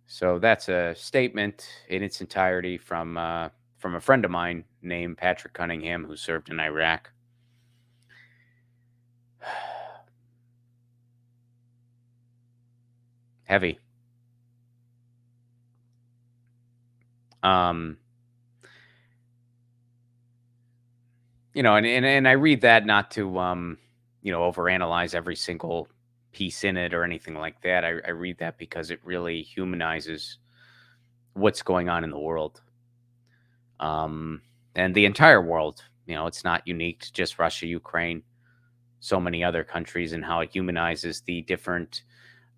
[SPEAKER 1] So that's a statement in its entirety from a friend of mine named Patrick Cunningham, who served in Iraq. Heavy. And I read that not to overanalyze every single piece in it or anything like that. I read that because it really humanizes what's going on in the world. And the entire world. It's not unique to just Russia, Ukraine, so many other countries, and how it humanizes the different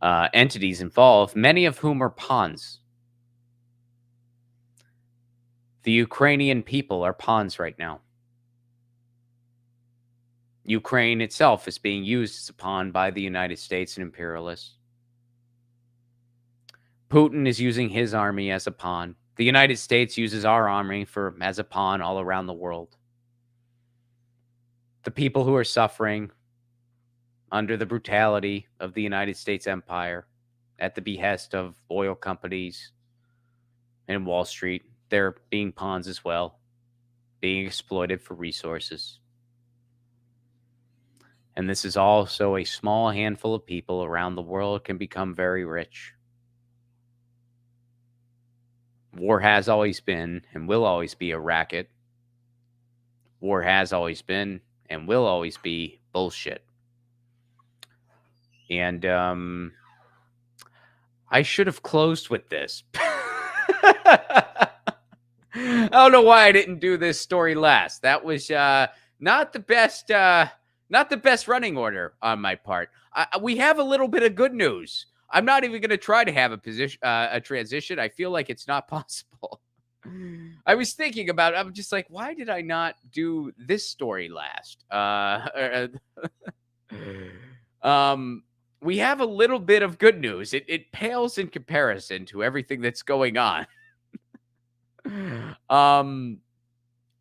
[SPEAKER 1] entities involved, many of whom are pawns. The Ukrainian people are pawns right now. Ukraine itself is being used as a pawn by the United States and imperialists. Putin is using his army as a pawn. The United States uses our army as a pawn all around the world. The people who are suffering under the brutality of the United States empire at the behest of oil companies and Wall Street, they're being pawns as well, being exploited for resources. And this is also a small handful of people around the world can become very rich. War has always been and will always be a racket. War has always been and will always be bullshit. And I should have closed with this. I don't know why I didn't do this story last. That was not the best running order on my part. We have a little bit of good news. I'm not even going to try to have a transition. I feel like it's not possible. I was thinking about it. I'm just like, why did I not do this story last? We have a little bit of good news. It pales in comparison to everything that's going on.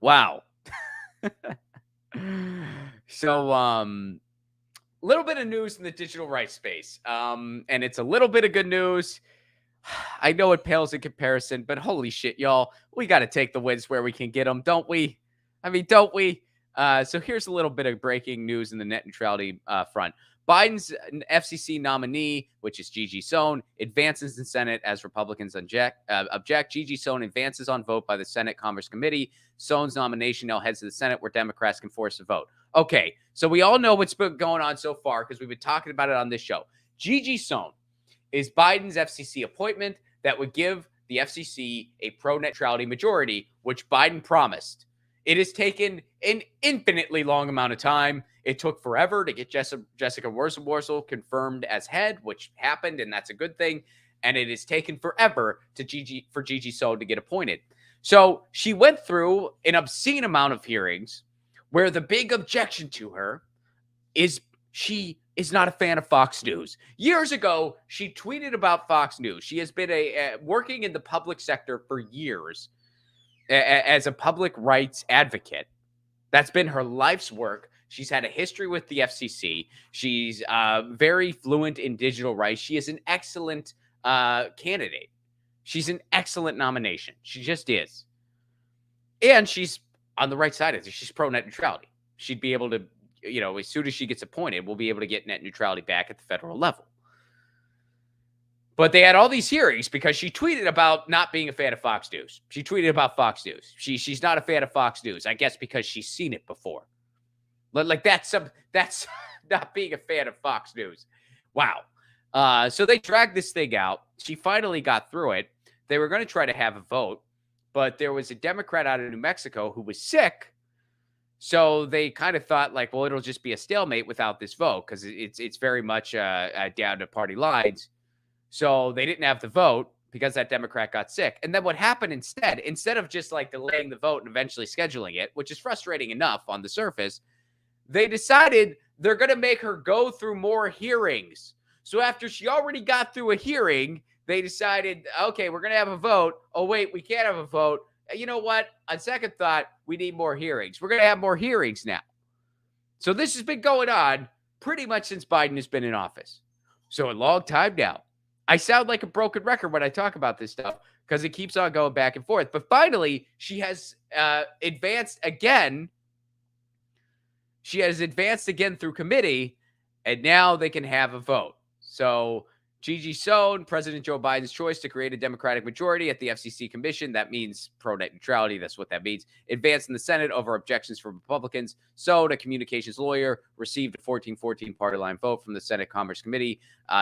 [SPEAKER 1] Wow. So, little bit of news in the digital rights space. And it's a little bit of good news. I know it pales in comparison, but holy shit, y'all. We got to take the wins where we can get them, don't we? I mean, don't we? So here's a little bit of breaking news in the net neutrality front. Biden's FCC nominee, which is Gigi Sohn, advances in Senate as Republicans object. Gigi Sohn advances on vote by the Senate Commerce Committee. Sohn's nomination now heads to the Senate, where Democrats can force a vote. Okay, so we all know what's been going on so far because we've been talking about it on this show. Gigi Sohn is Biden's FCC appointment that would give the FCC a pro-net neutrality majority, which Biden promised. It has taken an infinitely long amount of time. It took forever to get Jessica Wurzel confirmed as head, which happened, and that's a good thing. And it has taken forever for Gigi Sohn to get appointed. So she went through an obscene amount of hearings where the big objection to her is she is not a fan of Fox News. Years ago, she tweeted about Fox News. She has been working in the public sector for years as a public rights advocate. That's been her life's work. She's had a history with the FCC. She's very fluent in digital rights. She is an excellent candidate. She's an excellent nomination. She just is. And she's on the right side of it. She's pro-net neutrality. She'd be able to, as soon as she gets appointed, we'll be able to get net neutrality back at the federal level. But they had all these hearings because she tweeted about not being a fan of Fox News. She tweeted about Fox News. She's not a fan of Fox News, I guess, because she's seen it before. Like that's not being a fan of Fox News. Wow. So they dragged this thing out. She finally got through it. They were going to try to have a vote, but there was a Democrat out of New Mexico who was sick. So they kind of thought like, well, it'll just be a stalemate without this vote because it's very much down to party lines. So they didn't have the vote because that Democrat got sick. And then what happened instead of just like delaying the vote and eventually scheduling it, which is frustrating enough on the surface, they decided they're going to make her go through more hearings. So after she already got through a hearing, they decided, okay, we're going to have a vote. Oh, wait, we can't have a vote. You know what? On second thought, we need more hearings. We're going to have more hearings now. So this has been going on pretty much since Biden has been in office. So a long time now. I sound like a broken record when I talk about this stuff because it keeps on going back and forth. But finally, she has advanced again. She has advanced again through committee, and now they can have a vote. So Gigi Sohn, President Joe Biden's choice to create a Democratic majority at the FCC commission. That means pro-net neutrality. That's what that means. Advanced in the Senate over objections from Republicans. Sohn, a communications lawyer, received a 14-14 party line vote from the Senate Commerce Committee.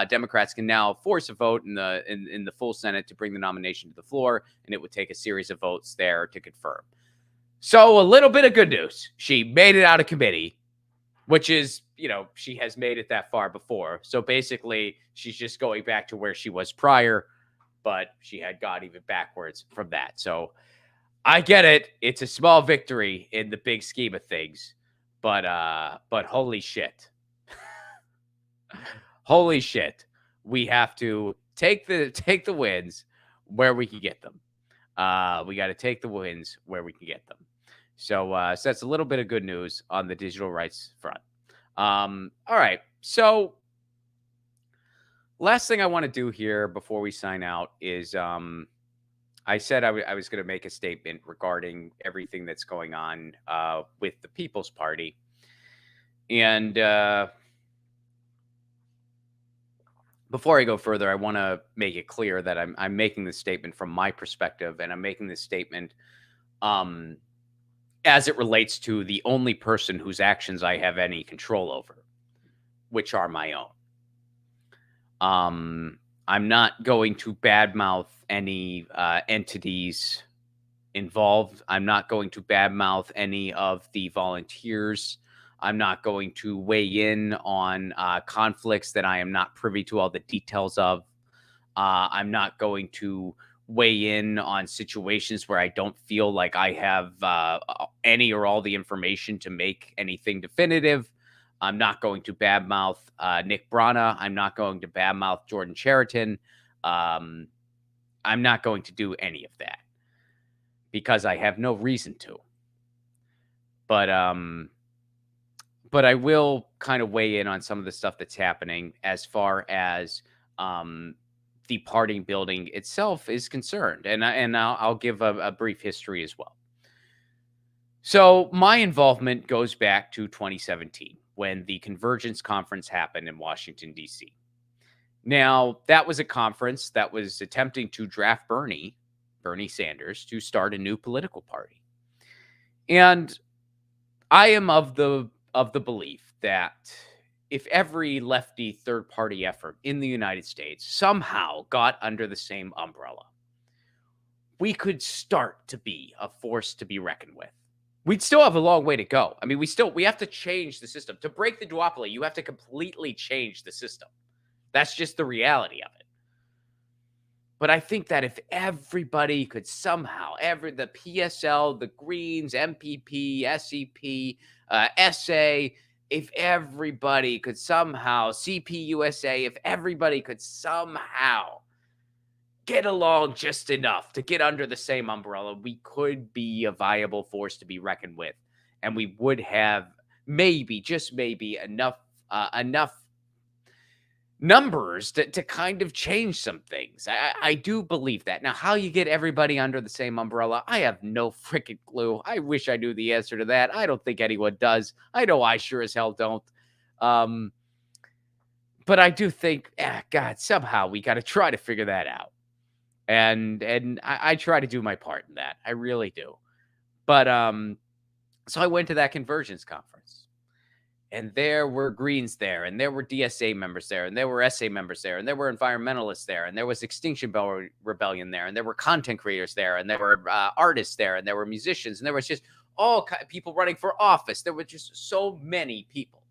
[SPEAKER 1] Democrats can now force a vote in the full Senate to bring the nomination to the floor, and it would take a series of votes there to confirm. So a little bit of good news. She made it out of committee, which is, she has made it that far before. So basically, she's just going back to where she was prior, but she had gone even backwards from that. So I get it. It's a small victory in the big scheme of things, but holy shit. Holy shit. We have to take the wins where we can get them. We got to take the wins where we can get them. So that's a little bit of good news on the digital rights front. All right. So last thing I want to do here before we sign out is I said I was going to make a statement regarding everything that's going on with the People's Party. And before I go further, I want to make it clear that I'm making this statement from my perspective, and I'm making this statement as it relates to the only person whose actions I have any control over, which are my own. I'm not going to badmouth any entities involved. I'm not going to badmouth any of the volunteers. I'm not going to weigh in on conflicts that I am not privy to all the details of. I'm not going to weigh in on situations where I don't feel like I have any or all the information to make anything definitive. I'm not going to badmouth Nick Brana. I'm not going to badmouth Jordan Chariton. I'm not going to do any of that because I have no reason to. But I will kind of weigh in on some of the stuff that's happening as far as the party building itself is concerned. And I'll give a brief history as well. So my involvement goes back to 2017 when the Convergence Conference happened in Washington, D.C. Now, that was a conference that was attempting to draft Bernie Sanders, to start a new political party. And I am of the belief that if every lefty third party effort in the United States somehow got under the same umbrella, we could start to be a force to be reckoned with. We'd still have a long way to go. I mean, we have to change the system. To break the duopoly, you have to completely change the system. That's just the reality of it. But I think that if everybody could somehow, the PSL, the Greens, MPP, SEP, SA, if everybody could somehow, CPUSA, if everybody could somehow get along just enough to get under the same umbrella, we could be a viable force to be reckoned with. And we would have maybe, just maybe, enough numbers to kind of change some things. I do believe that. Now, how you get everybody under the same umbrella, I have no freaking clue. I wish I knew the answer to that. I don't think anyone does. I know I sure as hell don't. But I do think, God, somehow we got to try to figure that out. And I try to do my part in that. I really do. But so I went to that Convergence conference. And there were Greens there, and there were DSA members there, and there were SA members there, and there were environmentalists there, and there was Extinction Rebellion there, and there were content creators there, and there were artists there, and there were musicians, and there was just all people running for office. There were just so many people,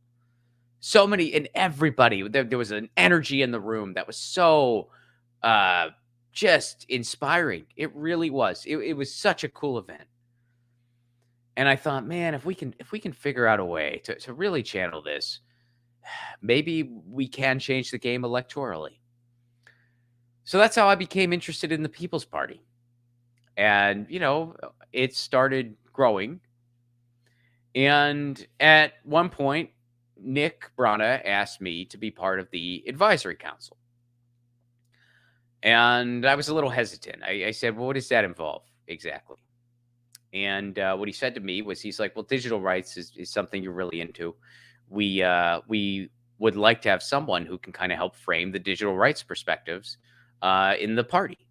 [SPEAKER 1] so many, and everybody. There was an energy in the room that was so just inspiring. It really was. It was such a cool event. And I thought, man, if we can figure out a way to really channel this, maybe we can change the game electorally. So that's how I became interested in the People's Party. And, it started growing. And at one point, Nick Brana asked me to be part of the advisory council. And I was a little hesitant. I said, well, what does that involve exactly? And what he said to me was, he's like, well, digital rights is something you're really into. We would like to have someone who can kind of help frame the digital rights perspectives in the party.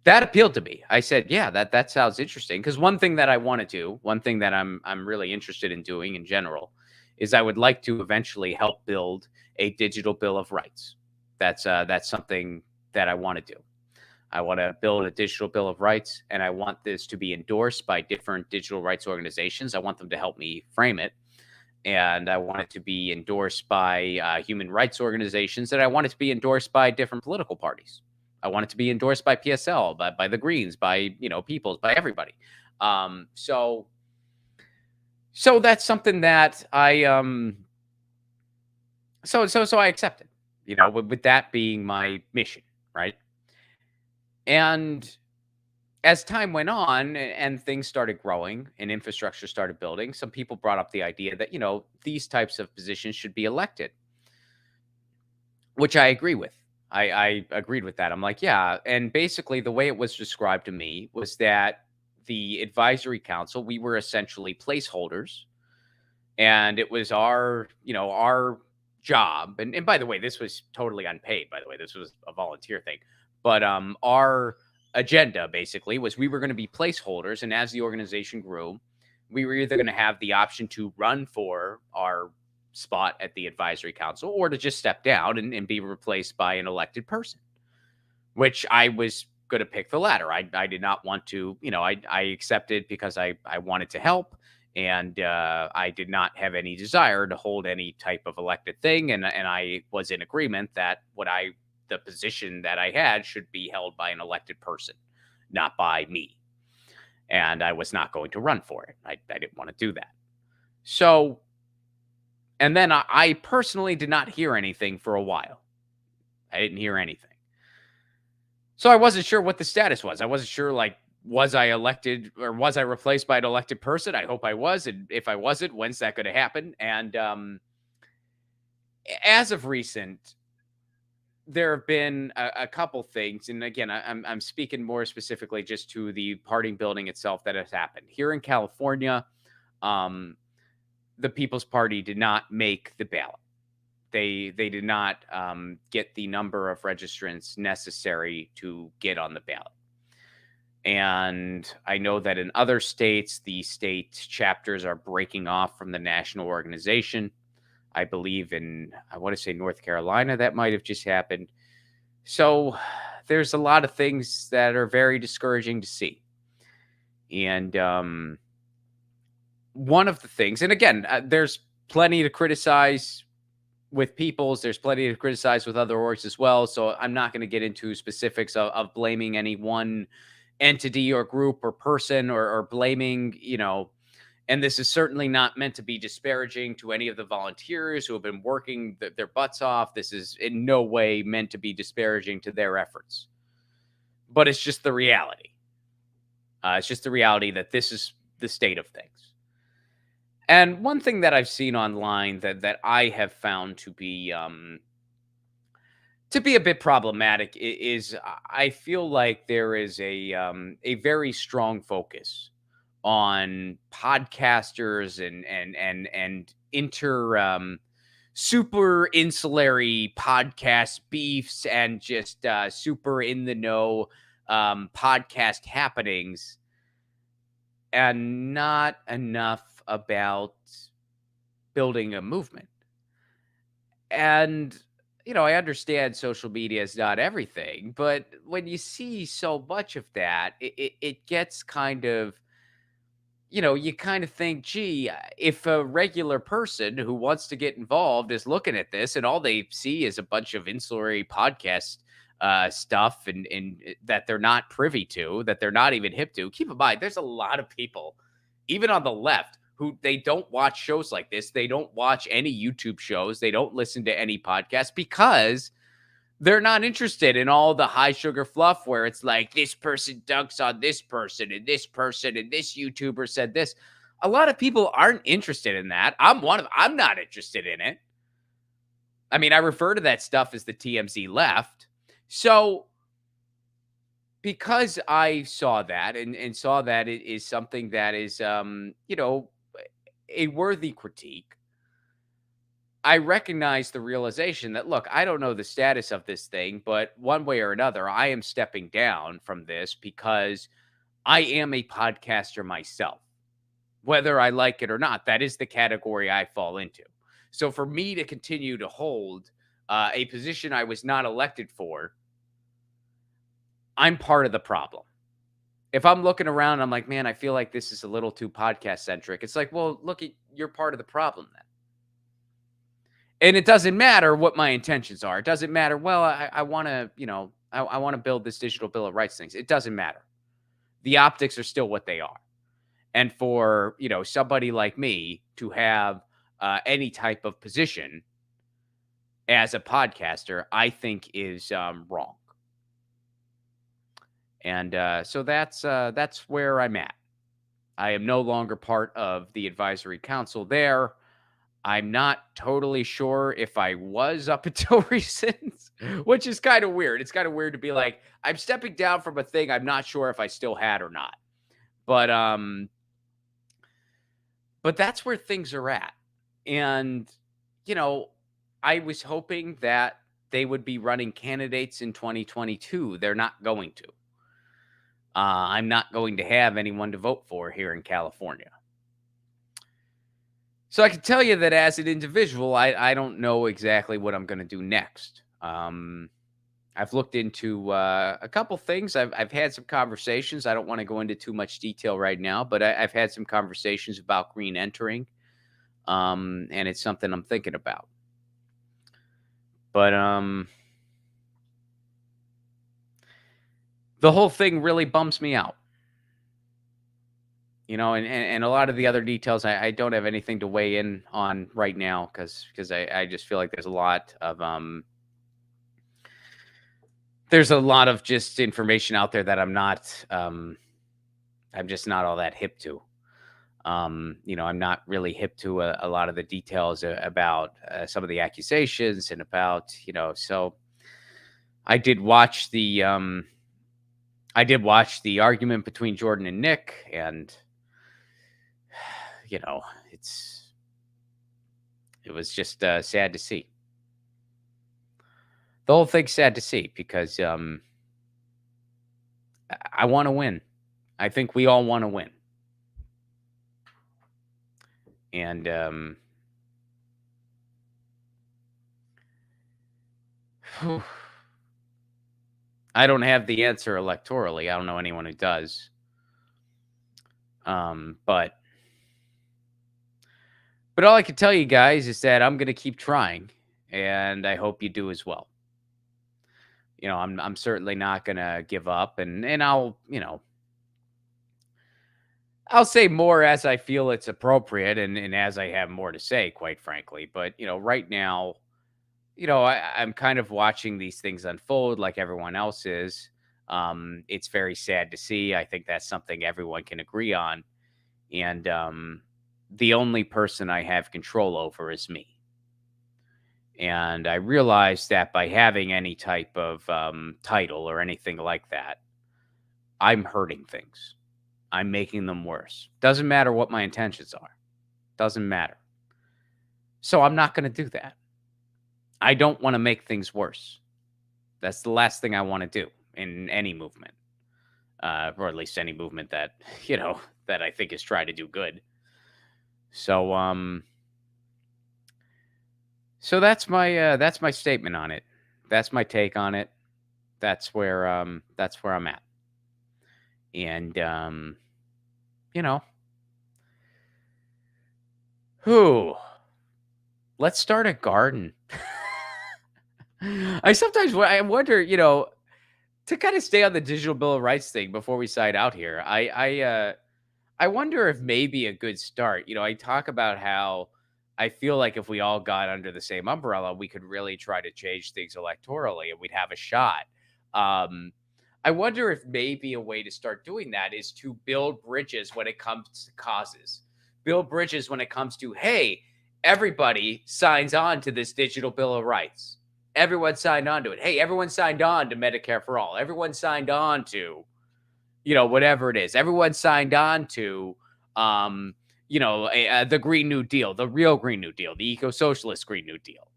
[SPEAKER 1] That appealed to me. I said, yeah, that sounds interesting. Because one thing that I want to do, one thing that I'm really interested in doing in general, is I would like to eventually help build a digital bill of rights. That's something that I want to do. I want to build a digital bill of rights, and I want this to be endorsed by different digital rights organizations. I want them to help me frame it, and I want it to be endorsed by human rights organizations, and I want it to be endorsed by different political parties. I want it to be endorsed by PSL, by the Greens, by Peoples, by everybody. So that's something that I so I accepted. With that being my mission, right? And as time went on and things started growing and infrastructure started building, some people brought up the idea that, these types of positions should be elected, which I agree with. I agreed with that. I'm like, yeah. And basically, the way it was described to me was that the advisory council, we were essentially placeholders. And it was our job. And by the way, this was totally unpaid, by the way. This was a volunteer thing. But our agenda basically was we were going to be placeholders. And as the organization grew, we were either going to have the option to run for our spot at the advisory council or to just step down and be replaced by an elected person, which I was going to pick the latter. I did not want to, I accepted because I wanted to help. And I did not have any desire to hold any type of elected thing. And I was in agreement that the position that I had should be held by an elected person, not by me. And I was not going to run for it. I didn't want to do that. So, and then I personally did not hear anything for a while. I didn't hear anything. So I wasn't sure what the status was. I wasn't sure, was I elected or was I replaced by an elected person? I hope I was. And if I wasn't, when's that going to happen? And as of recent, there have been a couple things, and again, I'm speaking more specifically just to the party building itself that has happened here in California. Um, the People's Party did not make the ballot. They did not get the number of registrants necessary to get on the ballot. And I know that in other states, the state chapters are breaking off from the national organization. I believe I want to say North Carolina, that might have just happened. So there's a lot of things that are very discouraging to see. And one of the things, and again, there's plenty to criticize with Peoples. There's plenty to criticize with other orgs as well. So I'm not going to get into specifics of blaming any one entity or group or person or blaming, and this is certainly not meant to be disparaging to any of the volunteers who have been working their butts off. This is in no way meant to be disparaging to their efforts, but it's just the reality. It's just the reality that this is the state of things. And one thing that I've seen online that I have found to be a bit problematic is I feel like there is a very strong focus on podcasters and super insulary podcast beefs and just super in the know podcast happenings, and not enough about building a movement. And I understand social media is not everything, but when you see so much of that, it gets kind of, you kind of think, gee, if a regular person who wants to get involved is looking at this and all they see is a bunch of insulary podcast stuff and that they're not privy to, that they're not even hip to. Keep in mind, there's a lot of people, even on the left, who they don't watch shows like this. They don't watch any YouTube shows. They don't listen to any podcasts because they're not interested in all the high sugar fluff where it's like this person dunks on this person and this YouTuber said this. A lot of people aren't interested in that. I'm not interested in it. I mean, I refer to that stuff as the TMZ left. So because I saw that and saw that it is something that is, a worthy critique, I recognize the realization that, look, I don't know the status of this thing, but one way or another, I am stepping down from this because I am a podcaster myself. Whether I like it or not, that is the category I fall into. So for me to continue to hold a position I was not elected for, I'm part of the problem. If I'm looking around, I'm like, man, I feel like this is a little too podcast centric. It's like, well, look, you're part of the problem then. And it doesn't matter what my intentions are. It doesn't matter. Well, I want to, I want to build this digital bill of rights things. It doesn't matter. The optics are still what they are. And for, somebody like me to have any type of position as a podcaster, I think is wrong. And so that's where I'm at. I am no longer part of the advisory council there. I'm not totally sure if I was up until recent, which is kind of weird. It's kind of weird to be like, I'm stepping down from a thing I'm not sure if I still had or not. But that's where things are at. And, I was hoping that they would be running candidates in 2022. They're not going to. I'm not going to have anyone to vote for here in California. So I can tell you that as an individual, I don't know exactly what I'm going to do next. I've looked into a couple things. I've had some conversations. I don't want to go into too much detail right now, but I've had some conversations about green entering, and it's something I'm thinking about. But the whole thing really bums me out. And a lot of the other details, I don't have anything to weigh in on right now because I just feel like there's a lot of just information out there that I'm just not all that hip to. I'm not really hip to a lot of the details about some of the accusations and about, so I did watch the argument between Jordan and Nick, and you know, it was just sad to see. The whole thing's sad to see because I want to win. I think we all want to win. And I don't have the answer electorally. I don't know anyone who does. But all I can tell you guys is that I'm going to keep trying, and I hope you do as well. You know, I'm certainly not going to give up, and I'll, I'll say more as I feel it's appropriate and as I have more to say, quite frankly. But, right now, I'm kind of watching these things unfold like everyone else is. It's very sad to see. I think that's something everyone can agree on. And the only person I have control over is me. And I realized that by having any type of title or anything like that, I'm hurting things. I'm making them worse. Doesn't matter what my intentions are. Doesn't matter. So I'm not going to do that. I don't want to make things worse. That's the last thing I want to do in any movement. Or at least any movement that, that I think is trying to do good. So, so that's my statement on it. That's my take on it. That's where I'm at. And let's start a garden. I sometimes wonder, to kind of stay on the digital bill of rights thing before we sign out here. I wonder if maybe a good start. I talk about how I feel like if we all got under the same umbrella, we could really try to change things electorally and we'd have a shot. I wonder if maybe a way to start doing that is to build bridges when it comes to causes. Build bridges when it comes to, hey, everybody signs on to this digital bill of rights. Everyone signed on to it. Hey, everyone signed on to Medicare for all. Everyone signed on to, whatever it is. Everyone signed on to, the Green New Deal, the real Green New Deal, the eco-socialist Green New Deal.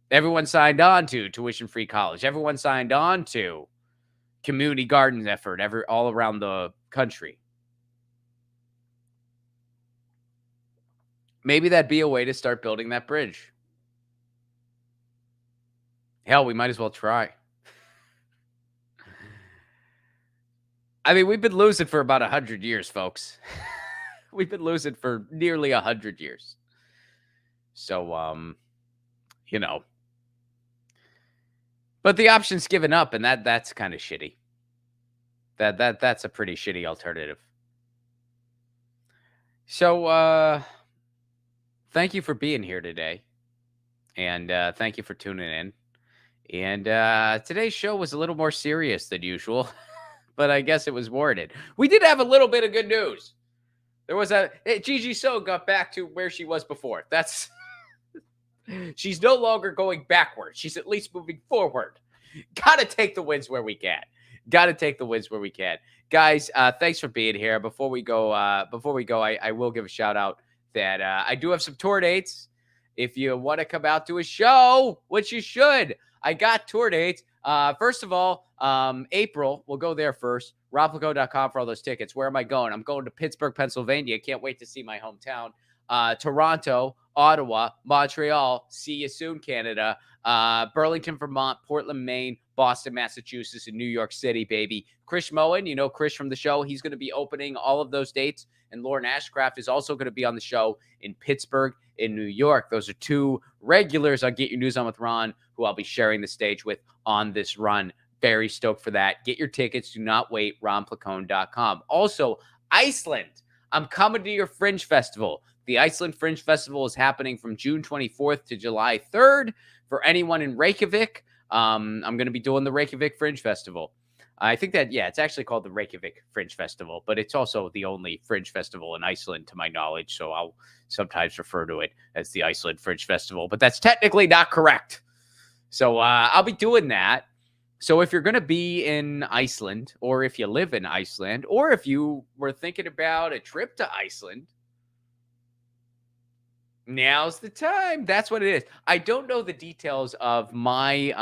[SPEAKER 1] Everyone signed on to tuition-free college. Everyone signed on to community gardens effort all around the country. Maybe that'd be a way to start building that bridge. Hell, we might as well try. I mean, we've been losing for about 100 years, folks. We've been losing for nearly 100 years. So, but the option's given up, and that's kind of shitty. That's a pretty shitty alternative. So, thank you for being here today, and thank you for tuning in. And today's show was a little more serious than usual, but I guess it was warranted. We did have a little bit of good news. There was Gigi So got back to where she was before. That's she's no longer going backwards. She's at least moving forward. Got to take the wins where we can. Guys, thanks for being here. Before we go, I will give a shout out that I do have some tour dates. If you want to come out to a show, which you should, I got tour dates. First of all, April, we'll go there first. RobPlaco.com for all those tickets. Where am I going? I'm going to Pittsburgh, Pennsylvania. Can't wait to see my hometown. Toronto, Ottawa, Montreal. See you soon, Canada. Burlington, Vermont, Portland, Maine, Boston, Massachusetts, and New York City, baby. Chris Moen, Chris from the show. He's going to be opening all of those dates. And Lauren Ashcraft is also going to be on the show in Pittsburgh, in New York. Those are two regulars on Get Your News On with Ron, who I'll be sharing the stage with on this run. Very stoked for that. Get your tickets. Do not wait. RonPlacone.com. Also, Iceland. I'm coming to your Fringe Festival. The Iceland Fringe Festival is happening from June 24th to July 3rd. For anyone in Reykjavik, I'm going to be doing the Reykjavik Fringe Festival. I think that, it's actually called the Reykjavik Fringe Festival, but it's also the only Fringe Festival in Iceland, to my knowledge. So I'll sometimes refer to it as the Iceland Fringe Festival, but that's technically not correct. So I'll be doing that. So if you're going to be in Iceland, or if you live in Iceland, or if you were thinking about a trip to Iceland, now's the time. That's what it is. I don't know the details of my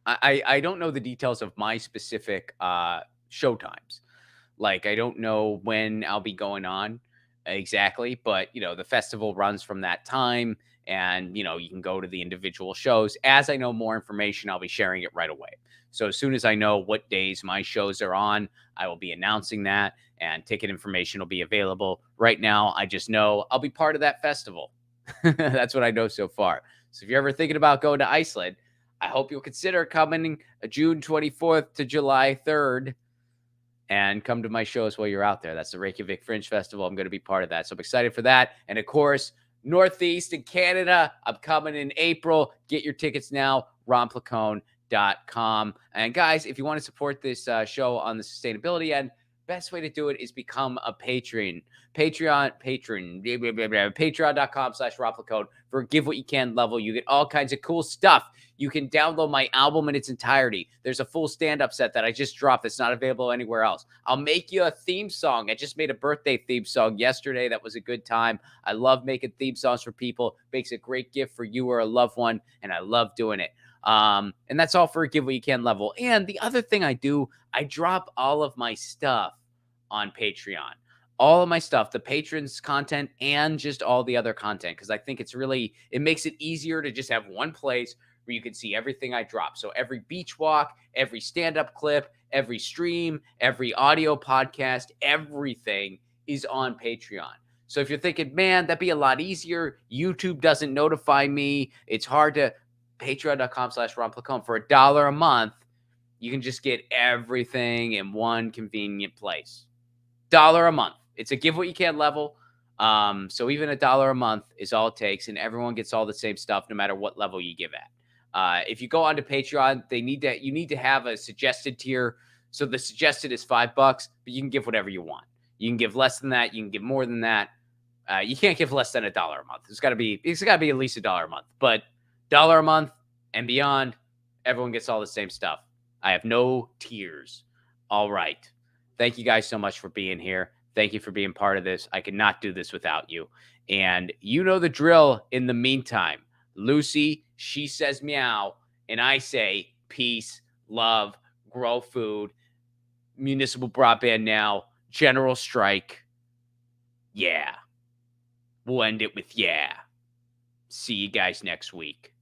[SPEAKER 1] I don't know the details of my specific show times. Like, I don't know when I'll be going on exactly, but the festival runs from that time, and you can go to the individual shows. As I know more information, I'll be sharing it right away. So as soon as I know what days my shows are on, I will be announcing that, and ticket information will be available. Right now, I just know I'll be part of that festival. That's what I know so far. So if you're ever thinking about going to Iceland, I hope you'll consider coming June 24th to July 3rd and come to my shows while you're out there. That's the Reykjavik Fringe Festival. I'm going to be part of that. So I'm excited for that. And of course, Northeast and Canada, I'm coming in April. Get your tickets now, ronplacone.com. And guys, if you want to support this show on the sustainability end, best way to do it is become a patron. Patreon.com/ronplacone for a give what you can level. You get all kinds of cool stuff. You can download my album in its entirety. There's a full stand-up set that I just dropped that's not available anywhere else. I'll make you a theme song. I just made a birthday theme song yesterday. That was a good time. I love making theme songs for people. Makes a great gift for you or a loved one, and I love doing it. And that's all for a give what you can level. And the other thing I do, I drop all of my stuff on Patreon. All of my stuff, the patrons content and just all the other content, because I think it makes it easier to just have one place where you can see everything I drop. So every beach walk, every stand-up clip, every stream, every audio podcast, everything is on Patreon. So if you're thinking, man, that'd be a lot easier, YouTube doesn't notify me, it's hard to, patreon.com/ronplacone for $1 a month, you can just get everything in one convenient place. $1 a month. It's a give what you can level. So even $1 a month is all it takes, and everyone gets all the same stuff no matter what level you give at. If you go onto Patreon, you need to have a suggested tier. So the suggested is $5, but you can give whatever you want. You can give less than that. You can give more than that. You can't give less than $1 a month. It's got to be at least $1 a month. But $1 a month and beyond, everyone gets all the same stuff. I have no tiers. All right. Thank you guys so much for being here. Thank you for being part of this. I could not do this without you. And you know the drill. In the meantime, Lucy, she says meow, and I say peace, love, grow food, municipal broadband now, general strike. Yeah. We'll end it with yeah. See you guys next week.